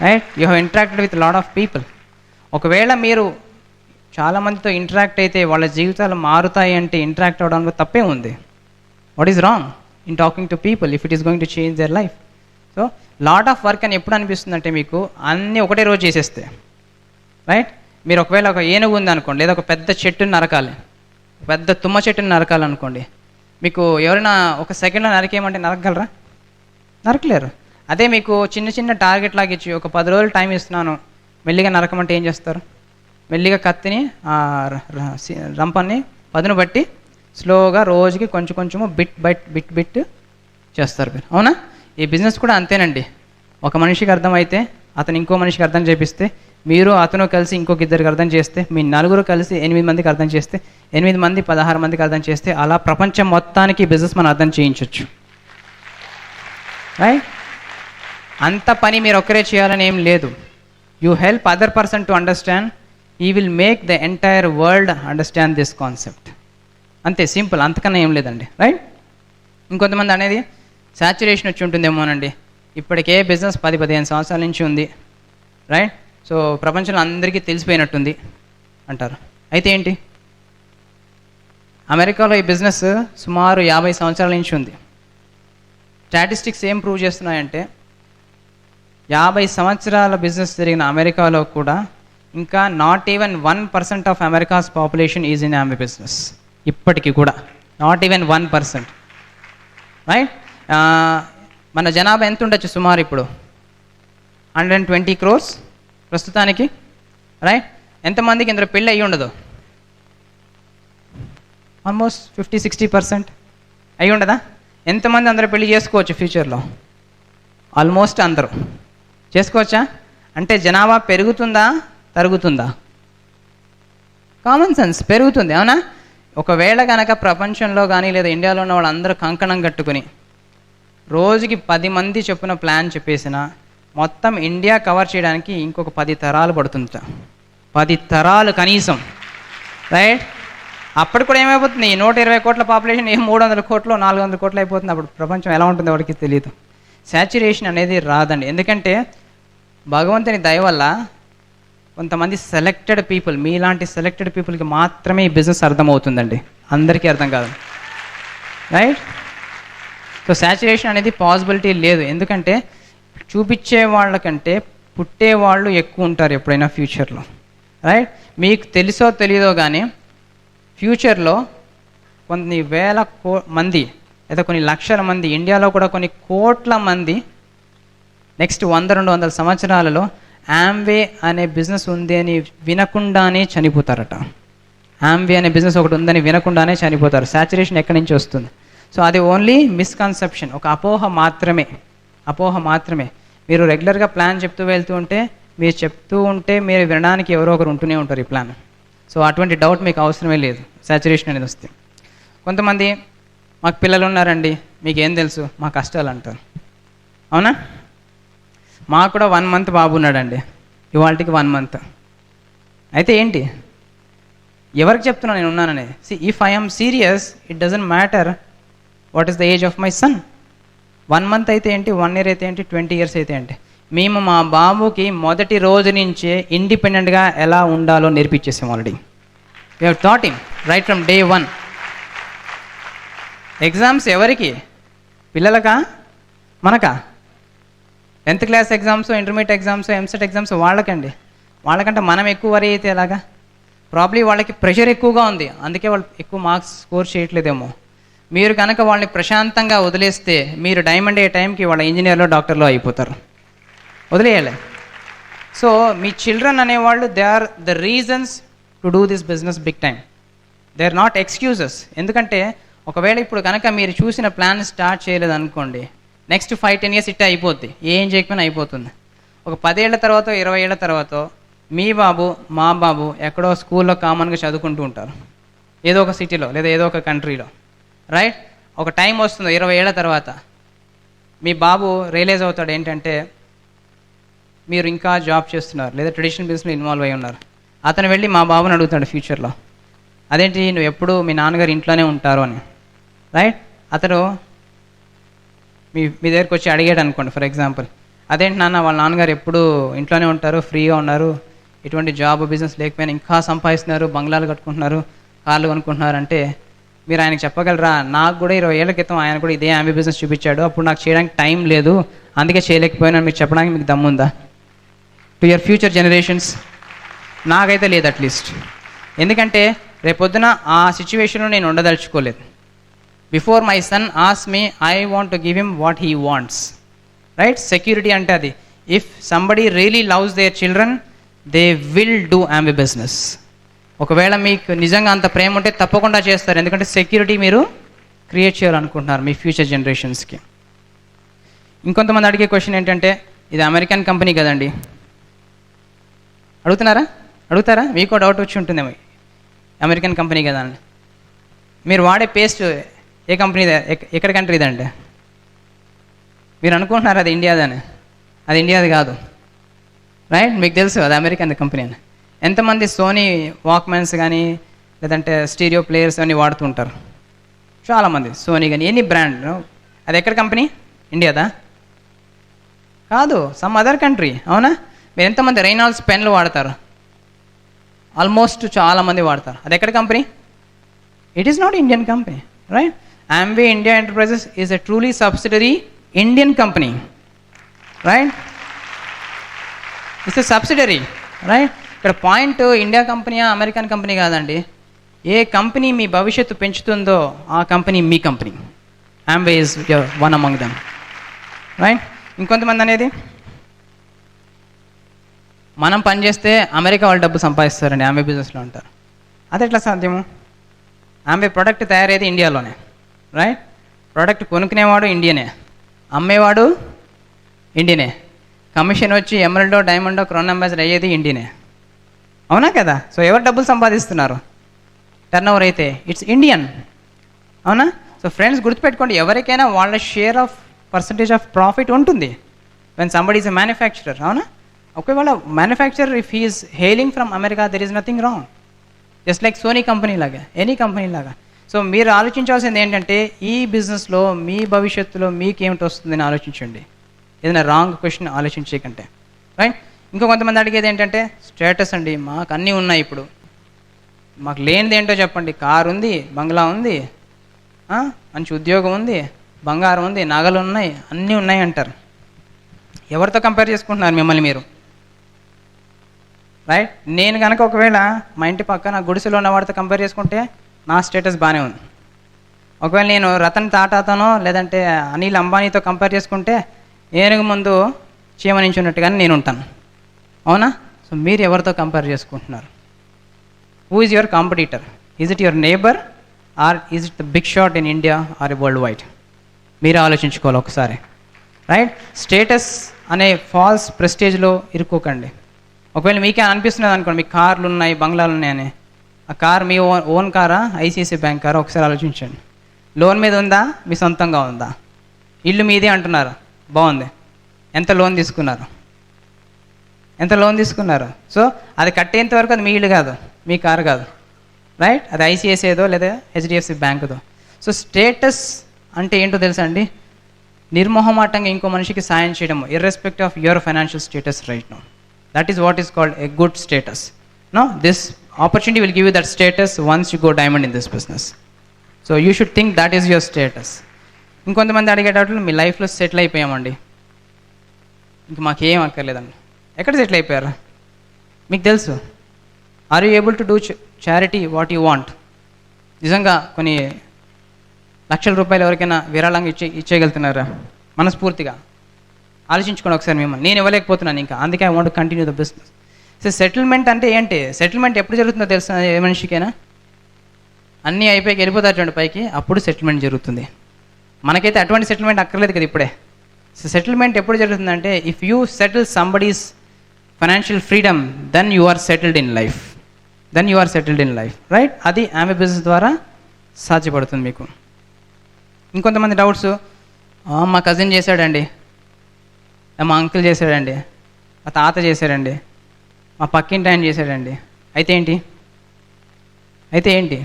right? You have interacted with lot of people. ఒకవేళ మీరు చాలామందితో ఇంటరాక్ట్ అయితే వాళ్ళ జీవితాలు మారుతాయి అంటే ఇంటరాక్ట్ అవ్వడంలో తప్పే ఉంది. What is wrong in talking to people if it is going to change their life? So lot of work అని ఎప్పుడు అనిపిస్తుంది అంటే మీకు అన్నీ ఒకటే రోజు చేసేస్తే, రైట్? మీరు ఒకవేళ ఒక ఏనుగు ఉందనుకోండి, లేదా ఒక పెద్ద చెట్టుని నరకాలి, పెద్ద తుమ్మ చెట్టుని నరకాలనుకోండి, మీకు ఎవరైనా ఒక సెకండ్లో నరికేయమంటే నరకగలరా? నరకలేరు. అదే మీకు చిన్న చిన్న టార్గెట్ లాగా ఇచ్చి ఒక 10 రోజులు టైం ఇస్తున్నాను మెల్లిగా నరకమంటే ఏం చేస్తారు? మెల్లిగా కత్తిని రంపాన్ని పదును బట్టి స్లోగా రోజుకి కొంచెం కొంచెము బిట్ చేస్తారు మీరు, అవునా? ఈ బిజినెస్ కూడా అంతేనండి. ఒక మనిషికి అర్థమైతే అతను ఇంకో మనిషికి అర్థం చేపిస్తే, మీరు అతను కలిసి ఇంకొక ఇద్దరికి అర్థం చేస్తే, మీ నలుగురు కలిసి 8 మందికి అర్థం చేస్తే, 8 మంది 16 మందికి అర్థం చేస్తే, అలా ప్రపంచం మొత్తానికి బిజినెస్ మనం అర్థం చేయించవచ్చు, రైట్? అంత పని మీరు ఒక్కరే చేయాలని ఏం లేదు. You help other person to understand, he will make the entire world understand this concept. అంతే, సింపుల్, అంతకన్నా ఏం లేదండి, రైట్? ఇంకొంతమంది అనేది సాచురేషన్ వచ్చి ఉంటుందేమోనండి, ఇప్పటికే బిజినెస్ 10-15 సంవత్సరాల నుంచి ఉంది, రైట్? సో ప్రపంచంలో అందరికీ తెలిసిపోయినట్టుంది అంటారు. అయితే ఏంటి? అమెరికాలో ఈ బిజినెస్ సుమారు 50 సంవత్సరాల నుంచి ఉంది. స్టాటిస్టిక్స్ ఏం ప్రూవ్ చేస్తున్నాయంటే 50 సంవత్సరాల బిజినెస్ జరిగిన అమెరికాలో కూడా ఇంకా not even 1% of America's population is in Amway business. ఇప్పటికీ కూడా నాట్ ఈవెన్ 1%, రైట్? మన జనాభా ఎంత ఉండొచ్చు? సుమారు ఇప్పుడు 120 crores ప్రస్తుతానికి, రైట్? ఎంతమందికి ఇందులో పెళ్ళి అయ్యి ఉండదు? ఆల్మోస్ట్ 50-60% అయ్యి ఉండదా? ఎంతమంది అందరూ పెళ్లి చేసుకోవచ్చు ఫ్యూచర్లో? ఆల్మోస్ట్ అందరూ చేసుకోవచ్చా? అంటే జనాభా పెరుగుతుందా తరుగుతుందా? కామన్ సెన్స్ పెరుగుతుంది, అవునా? ఒకవేళ కనుక ప్రపంచంలో కానీ లేదా ఇండియాలో ఉన్న వాళ్ళందరూ కంకణం కట్టుకుని రోజుకి 10 మంది చొప్పున ప్లాన్ చెప్పేసిన మొత్తం ఇండియా కవర్ చేయడానికి ఇంకొక 10 తరాలు పడుతుందట. 10 తరాలు కనీసం, రైట్? అప్పుడు కూడా ఏమైపోతుంది? 120 కోట్ల పాపులేషన్ 300 కోట్లు 400 కోట్లు అయిపోతుంది. అప్పుడు ప్రపంచం ఎలా ఉంటుందో వాడికి తెలియదు. శాచురేషన్ అనేది రాదండి. ఎందుకంటే భగవంతుని దయ వల్ల కొంతమంది సెలెక్టెడ్ పీపుల్, మీలాంటి సెలెక్టెడ్ పీపుల్కి మాత్రమే ఈ బిజినెస్ అర్థమవుతుందండి, అందరికీ అర్థం కాదు, రైట్? సో శాచురేషన్ అనేది పాసిబిలిటీ లేదు. ఎందుకంటే చూపించే వాళ్ళకంటే పుట్టేవాళ్ళు ఎక్కువ ఉంటారు ఎప్పుడైనా ఫ్యూచర్లో, రైట్? మీకు తెలుసో తెలియదో కానీ ఫ్యూచర్లో కొన్ని వేల మంది లేదా కొన్ని లక్షల మంది, ఇండియాలో కూడా కొన్ని కోట్ల మంది నెక్స్ట్ 100-200 సంవత్సరాలలో ఆమ్వే అనే బిజినెస్ ఉంది అని వినకుండానే చనిపోతారట. ఆమ్వే అనే బిజినెస్ ఒకటి ఉందని వినకుండానే చనిపోతారు. శాచురేషన్ ఎక్కడి నుంచి వస్తుంది? సో అది ఓన్లీ మిస్కన్సెప్షన్, ఒక అపోహ మాత్రమే. మీరు రెగ్యులర్గా ప్లాన్ చెప్తూ వెళ్తూ ఉంటే, మీరు వినడానికి ఎవరో ఒకరు ఉంటూనే ఉంటారు ఈ ప్లాన్. సో అటువంటి డౌట్ మీకు అవసరమే లేదు శాచురేషన్ అనేది వస్తే. కొంతమంది మాకు పిల్లలు ఉన్నారండి, మీకేం తెలుసు మా కష్టాలు అంటారు, అవునా? మాకు కూడా 1 month బాబు ఉన్నాడండి, ఇవాళకి 1 month. అయితే ఏంటి, ఎవరికి చెప్తున్నాను నేను ఉన్నానని? If I am serious it doesn't matter what is the age of my son. 1 month అయితే ఏంటి, 1 year అయితే ఏంటి, 20 years అయితే ఏంటి? మేము మా బాబుకి మొదటి రోజు నుంచే ఇండిపెండెంట్గా ఎలా ఉండాలో నేర్పించేసాం already. We have taught him right from day 1. Exams ఎవరికి? పిల్లలకా మనకా? 10th class exams, intermediate exams, EAMCET exams వాళ్ళకంటే మనం ఎక్కువ వరి అయితే ఎలాగా? ప్రాబ్లీ వాళ్ళకి ప్రెషర్ ఎక్కువగా ఉంది, అందుకే వాళ్ళు ఎక్కువ మార్క్స్ స్కోర్ చేయట్లేదేమో. మీరు కనుక వాళ్ళని ప్రశాంతంగా వదిలేస్తే మీరు డైమండ్ అయ్యే టైంకి వాళ్ళ ఇంజనీర్లో, డాక్టర్లో అయిపోతారు. వదిలేయాలి. సో మీ చిల్డ్రన్ అనేవాళ్ళు they are the reasons to do this business big time. They are not excuses. ఎందుకంటే ఒకవేళ ఇప్పుడు కనుక మీరు చూసిన ప్లాన్ స్టార్ట్ చేయలేదు అనుకోండి, నెక్స్ట్ 5-10 years ఇట్టే అయిపోద్ది, ఏం చేయకపోయినా అయిపోతుంది. ఒక 10 ఏళ్ల తర్వాత, 20 ఏళ్ల తర్వాత మీ బాబు, మా బాబు ఎక్కడో స్కూల్లో కామన్గా చదువుకుంటూ ఉంటారు, ఏదో ఒక సిటీలో లేదా ఏదో ఒక కంట్రీలో, రైట్? ఒక టైం వస్తుంది 20 ఏళ్ల తర్వాత మీ బాబు రియలైజ్ అవుతాడు ఏంటంటే మీరు ఇంకా జాబ్ చేస్తున్నారు లేదా ట్రెడిషనల్ బిజినెస్లో ఇన్వాల్వ్ అయి ఉన్నారు. అతను వెళ్ళి మా బాబుని అడుగుతాడు ఫ్యూచర్లో, అదేంటి నువ్వు ఎప్పుడు మీ నాన్నగారు ఇంట్లోనే ఉంటారు అని, రైట్? అతను మీ దగ్గరికి వచ్చి అడిగాడు అనుకోండి ఫర్ ఎగ్జాంపుల్, అదేంటి నాన్న వాళ్ళ నాన్నగారు ఎప్పుడు ఇంట్లోనే ఉంటారు, ఫ్రీగా ఉన్నారు, ఎటువంటి జాబ్ బిజినెస్ లేకపోయినా ఇంకా సంపాదిస్తున్నారు, బంగ్లాలు కట్టుకుంటున్నారు, కార్లు కొనుక్కుంటున్నారు అంటే మీరు ఆయనకు చెప్పగలరా, నాకు కూడా 20 ఏళ్ల క్రితం ఆయన కూడా ఇదే ఆంబీ బిజినెస్ చూపించాడు, అప్పుడు నాకు చేయడానికి టైం లేదు అందుకే చేయలేకపోయినా మీకు చెప్పడానికి మీకు దమ్ముందా? To your future generations? నాకైతే లేదు అట్లీస్ట్. ఎందుకంటే రేపొద్దున ఆ సిచ్యువేషన్లో నేను ఉండదలుచుకోలేదు. బిఫోర్ మై సన్ ఆస్ me, I want to give him what he wants, right? Security అంటే అది. If somebody really loves their children they will do Amway business. ఒకవేళ మీకు నిజంగా అంత ప్రేమ ఉంటే తప్పకుండా చేస్తారు, ఎందుకంటే సెక్యూరిటీ మీరు క్రియేట్ చేయాలనుకుంటున్నారు మీ ఫ్యూచర్ జనరేషన్స్కి. ఇంకొంతమంది అడిగే క్వశ్చన్ ఏంటంటే, ఇది అమెరికన్ కంపెనీ కదండి, అడుగుతారా? మీకు డౌట్ వచ్చి ఉంటుందేమో, అమెరికన్ కంపెనీ కదా అండి, మీరు వాడే పేస్ట్ ఏ కంపెనీదే, ఎక్కడ కంట్రీదండి? మీరు అనుకుంటున్నారు అది ఇండియాదని, అది ఇండియాది కాదు, రైట్? మీకు తెలుసు అది అమెరికన్ కంపెనీ అని. ఎంతమంది సోనీ వాక్మెన్స్ కానీ లేదంటే స్టీరియో ప్లేయర్స్ అని వాడుతుంటారు? చాలామంది. సోనీ కానీ ఎనీ బ్రాండ్, అది ఎక్కడ కంపెనీ? ఇండియాదా? కాదు, సమ్ అదర్ కంట్రీ. అవునా? మీరు ఎంతమంది రైనాల్డ్స్ పెన్లు వాడతారు? ఆల్మోస్ట్ చాలామంది వాడతారు. అది ఎక్కడ company? It is not Indian company, right? Amway India Enterprises is a truly subsidiary Indian company, right? It's a subsidiary, right? ఇక్కడ పాయింట్ ఇండియా కంపెనీయా అమెరికన్ కంపెనీ కాదండి. ఏ కంపెనీ మీ భవిష్యత్తు పెంచుతుందో ఆ company me company. Amway is one among them, right? ఇంకొంతమంది అనేది మనం పనిచేస్తే America వాళ్ళు డబ్బు సంపాదిస్తారండి, Amway బిజినెస్లో ఉంటారు. అది ఎట్లా సాధ్యము? Amway ప్రోడక్ట్ తయారయ్యేది ఇండియాలోనే, రైట్? ప్రోడక్ట్ కొనుక్కునేవాడు ఇండియనే, అమ్మేవాడు ఇండియనే, కమిషన్ వచ్చి ఎమరల్డో, డైమండో, క్రౌన్ అంబాసిడర్ అయ్యేది ఇండియనే. అవునా కదా? సో ఎవరు డబ్బులు సంపాదిస్తున్నారు? టర్న్ ఓవర్ అయితే ఇట్స్ ఇండియన్. అవునా? సో ఫ్రెండ్స్ గుర్తుపెట్టుకోండి, ఎవరికైనా వాళ్ళ share of percentage of profit ఉంటుంది when somebody is a manufacturer. అవునా? ఒకవేళ manufacturer if he is hailing from America, there is nothing wrong, just like Sony company లాగా, any company లాగా. So మీరు ఆలోచించాల్సింది ఏంటంటే ఈ బిజినెస్లో మీ భవిష్యత్తులో మీకు ఏమిటి వస్తుందని ఆలోచించండి, ఏదైనా రాంగ్ క్వశ్చన్ ఆలోచించకంటే, రైట్? ఇంకో కొంతమంది అడిగేది ఏంటంటే స్టేటస్ అండి, మాకు అన్నీ ఉన్నాయి, ఇప్పుడు మాకు లేనిది ఏంటో చెప్పండి. కారు ఉంది, బంగ్లా ఉంది, మంచి ఉద్యోగం ఉంది, బంగారం ఉంది, నగలు ఉన్నాయి, అన్నీ ఉన్నాయి అంటారు. ఎవరితో కంపేర్ చేసుకుంటున్నారు మిమ్మల్ని మీరు, రైట్? నేను కనుక ఒకవేళ మా ఇంటి పక్కన గుడిసెలో ఉన్న వాడితో కంపేర్ చేసుకుంటే నా స్టేటస్ బాగానే ఉంది. ఒకవేళ నేను రతన్ టాటాతోనో లేదంటే అనిల్ అంబానీతో కంపేర్ చేసుకుంటే ఏనుగు ముందు చీమ నించున్నట్టుగానే నేను ఉంటాను. అవునా? సో మీరు ఎవరితో కంపేర్ చేసుకుంటున్నారు? Who is your competitor? Is it your neighbour or is it the big shot in India or worldwide? మీరు ఆలోచించుకోవాలి ఒకసారి, రైట్? స్టేటస్ అనే ఫాల్స్ ప్రెస్టేజ్లో ఇరుక్కోకండి. ఒకవేళ మీకే అనిపిస్తున్నది అనుకోండి, మీకు కార్లు ఉన్నాయి, బంగ్లాలు ఉన్నాయని, ఆ కార్ మీ ఓన్ కారా, ఐసిఐసిఐ బ్యాంక్ కారా? ఒకసారి ఆలోచించండి. లోన్ మీద ఉందా, మీ సొంతంగా ఉందా? ఇల్లు మీదే అంటున్నారు, బాగుంది, ఎంత లోన్ తీసుకున్నారు? సో అది కట్టేంత వరకు అది మీ ఇల్లు కాదు, మీ కారు కాదు, రైట్? అది ఐసిఐసిఐదో లేదా హెచ్డిఎఫ్సి బ్యాంకుదో. సో స్టేటస్ అంటే ఏంటో తెలుసా అండి? నిర్మోహమాటంగా ఇంకో మనిషికి సాయం చేయడం, irrespective of your financial status right now. That is what is called a good status. No, this opportunity will give you that status once you go diamond in this business. So you should think that is your status. ఇంకొంతమంది అడిగేటట్లు మీ లైఫ్లో settle అయిపోయామండి, ఇంక మాకేం అక్కర్లేదండి. ఎక్కడ settle అయిపోయారు మీకు తెలుసు. Are you able to do charity what you want? నిజంగా కొన్ని లక్షల రూపాయలు ఎవరికైనా విరాళంగా ఇచ్చేయగలుగుతున్నారా మనస్ఫూర్తిగా? ఆలోచించుకోండి ఒకసారి మిమ్మల్ని. నేను ఇవ్వలేకపోతున్నాను ఇంకా, అందుకే I want continue the business. So settlement అంటే ఏంటి? సెటిల్మెంట్ ఎప్పుడు జరుగుతుందో తెలుసా ఏ మనిషికైనా? అన్నీ అయిపోయి వెళ్ళిపోతారు చూడండి పైకి, అప్పుడు సెటిల్మెంట్ జరుగుతుంది. మనకైతే అటువంటి సెటిల్మెంట్ అక్కర్లేదు కదా ఇప్పుడే. సో సెటిల్మెంట్ ఎప్పుడు జరుగుతుందంటే, if you settle somebody's financial freedom, then you are settled in life. Right? అది ఆమె బిజినెస్ ద్వారా సాధ్యపడుతుంది మీకు. ఇంకొంతమంది డౌట్స్, మా కజిన్ చేశాడండి, మా అంకుల్ చేశాడండి, మా తాత చేశాడండి, మా పక్కింటి ఆయన చేశాడండి, అయితే ఏంటి?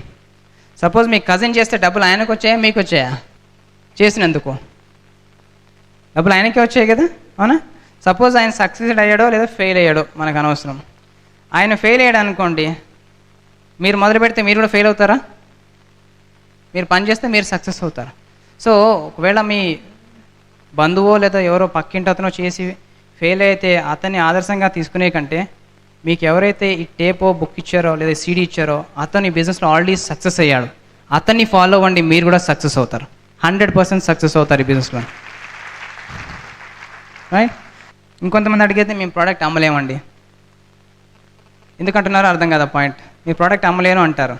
సపోజ్ మీ కజిన్ చేస్తే డబ్బులు ఆయనకు వచ్చాయా మీకు వచ్చాయా? చేసినందుకు డబ్బులు ఆయనకే వచ్చాయి కదా, అవునా? సపోజ్ ఆయన సక్సెస్ అయ్యాడో లేదా ఫెయిల్ అయ్యాడో మనకు అనవసరం. ఆయన ఫెయిల్ అయ్యాడు అనుకోండి, మీరు మొదలు పెడితే మీరు కూడా ఫెయిల్ అవుతారా? మీరు పని చేస్తే మీరు సక్సెస్ అవుతారు. సో ఒకవేళ మీ బంధువో లేదా ఎవరో పక్కింటి అతనో చేసి ఫెయిల్ అయితే అతన్ని ఆదర్శంగా తీసుకునే కంటే, మీకు ఎవరైతే ఈ టేపో బుక్ ఇచ్చారో లేదా సీడీ ఇచ్చారో అతను ఈ బిజినెస్లో ఆల్రెడీ సక్సెస్ అయ్యాడు, అతన్ని ఫాలో అవ్వండి, మీరు కూడా సక్సెస్ అవుతారు. 100% సక్సెస్ అవుతారు ఈ బిజినెస్లో. రైట్? ఇంకొంతమంది అడిగితే మేము ప్రోడక్ట్ అమ్మలేమండి. ఎందుకంటున్నారో అర్థం కదా పాయింట్. మీ ప్రోడక్ట్ అమ్మలేను అంటారు.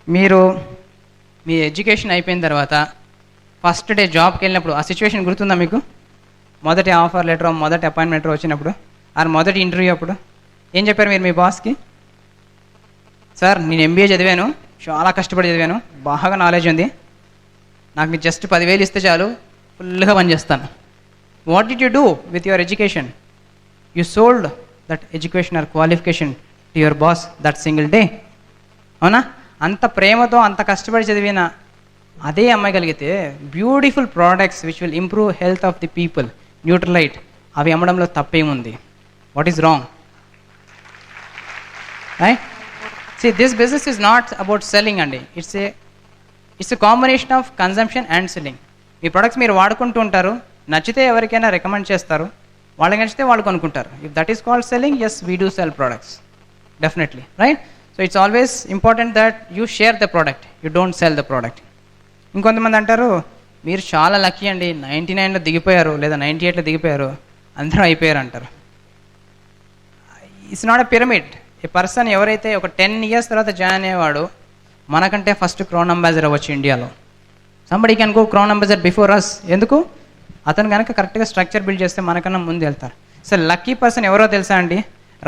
మీరు మీ ఎడ్యుకేషన్ అయిపోయిన తర్వాత ఫస్ట్ డే జాబ్కి వెళ్ళినప్పుడు ఆ సిచ్యువేషన్ గుర్తుందా మీకు? మొదటి ఆఫర్ లెటర్, మొదటి అపాయింట్మెంట్ లెటర్ వచ్చినప్పుడు, ఆ మొదటి ఇంటర్వ్యూ అప్పుడు ఏం చెప్పారు మీరు మీ బాస్కి? సార్ నేను MBA చదివాను, చాలా కష్టపడి చదివాను, బాగా నాలెడ్జ్ ఉంది, నాకు మీరు జస్ట్ 10,000 ఇస్తే చాలు, ఫుల్గా పనిచేస్తాను. What did you do with your education? You sold that education or qualification to your boss that single day. అవునా? అంత ప్రేమతో అంత కష్టపడి చదివిన అదే అమ్మాయి కలిగితే beautiful products which will improve health of the people, Nutralite, అవి అమ్మడంలో తప్పేముంది? What is wrong? Right? See, this business is not about selling అండి. It's a combination of consumption and selling. ఈ ప్రొడక్ట్స్ మీరు వాడుకుంటూ ఉంటారు, నచ్చితే ఎవరికైనా రికమెండ్ చేస్తారు, వాళ్ళకి నచ్చితే వాళ్ళు కొనుక్కుంటారు. If that is called selling, yes we do sell products definitely. Right? So it's always important that you share the product, you don't sell the product. ఇంకొంతమంది అంటారు, మీరు చాలా లక్కీ అండి, 99లో దిగిపోయారు లేదా 98లో దిగిపోయారు, అందరూ అయిపోయారు అంటారు. It's not a pyramid. ఈ పర్సన్ ఎవరైతే ఒక 10 years తర్వాత జాయిన్ అయ్యేవాడు, మనకంటే ఫస్ట్ క్రౌన్ అంబాసిడర్ అవ్వచ్చు ఇండియాలో. Somebody can go crown ambassador before us. ఎందుకు? అతను కనుక కరెక్ట్గా స్ట్రక్చర్ బిల్డ్ చేస్తే మనకన్నా ముందు వెళ్తారు. సో లక్కీ పర్సన్ ఎవరో తెలుసా అండి?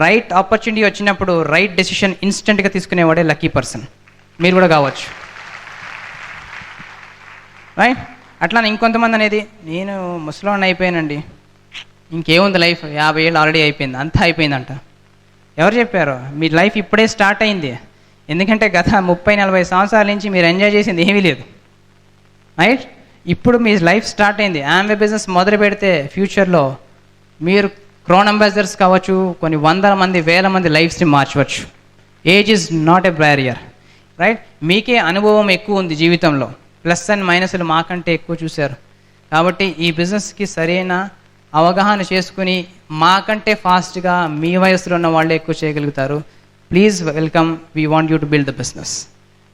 రైట్ ఆపర్చునిటీ వచ్చినప్పుడు రైట్ డెసిషన్ ఇన్స్టెంట్గా తీసుకునేవాడే లక్కీ పర్సన్. మీరు కూడా కావచ్చు. రైట్? అట్లా ఇంకొంతమంది అనేది, నేను ముసలోడిని అయిపోయానండి, ఇంకేముంది లైఫ్, 50 ఏళ్ళు ఆల్రెడీ అయిపోయింది, అంతా అయిపోయిందంట. ఎవరు చెప్పారు? మీ లైఫ్ ఇప్పుడే స్టార్ట్ అయింది. ఎందుకంటే గత 30-40 సంవత్సరాల నుంచి మీరు ఎంజాయ్ చేసింది ఏమీ లేదు. రైట్? ఇప్పుడు మీ లైఫ్ స్టార్ట్ అయింది. ఆమె బిజినెస్ మొదలు పెడితే ఫ్యూచర్లో మీరు క్రౌన్ అంబాసిడర్స్ కావచ్చు, కొన్ని 100 మంది 1000 మంది లైఫ్స్ని మార్చవచ్చు. Age is not a barrier. Right? మీకే అనుభవం ఎక్కువ ఉంది జీవితంలో, ప్లస్ అండ్ మైనస్లు మాకంటే ఎక్కువ చూశారు. కాబట్టి ఈ బిజినెస్కి సరైన అవగాహన చేసుకుని మాకంటే ఫాస్ట్గా మీ వయసులో ఉన్న వాళ్ళే ఎక్కువ చేయగలుగుతారు. Please welcome, we want you to build the business.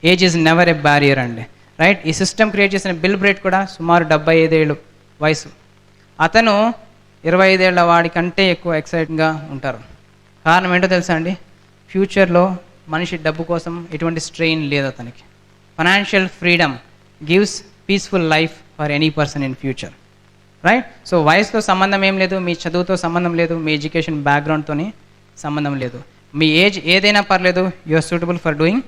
Age is never a barrier అండి. రైట్? ఈ సిస్టమ్ క్రియేట్ చేసిన బిల్ బ్రేట్ కూడా సుమారు 75 ఏళ్ళు వయసు. అతను 25 ఏళ్ల వాడి కంటే ఎక్కువ ఎక్సైటింగ్గా ఉంటారు. కారణం ఏంటో తెలుసా అండి? ఫ్యూచర్లో మనిషి డబ్బు కోసం ఎటువంటి స్ట్రెయిన్ లేదు అతనికి. Financial freedom gives peaceful life for any person in future. Right? So వయసుతో సంబంధం ఏం లేదు, మీ చదువుతో సంబంధం లేదు, మీ ఎడ్యుకేషన్ బ్యాక్గ్రౌండ్తో సంబంధం లేదు. మీ ఏజ్ ఏదైనా పర్లేదు, you are suitable for doing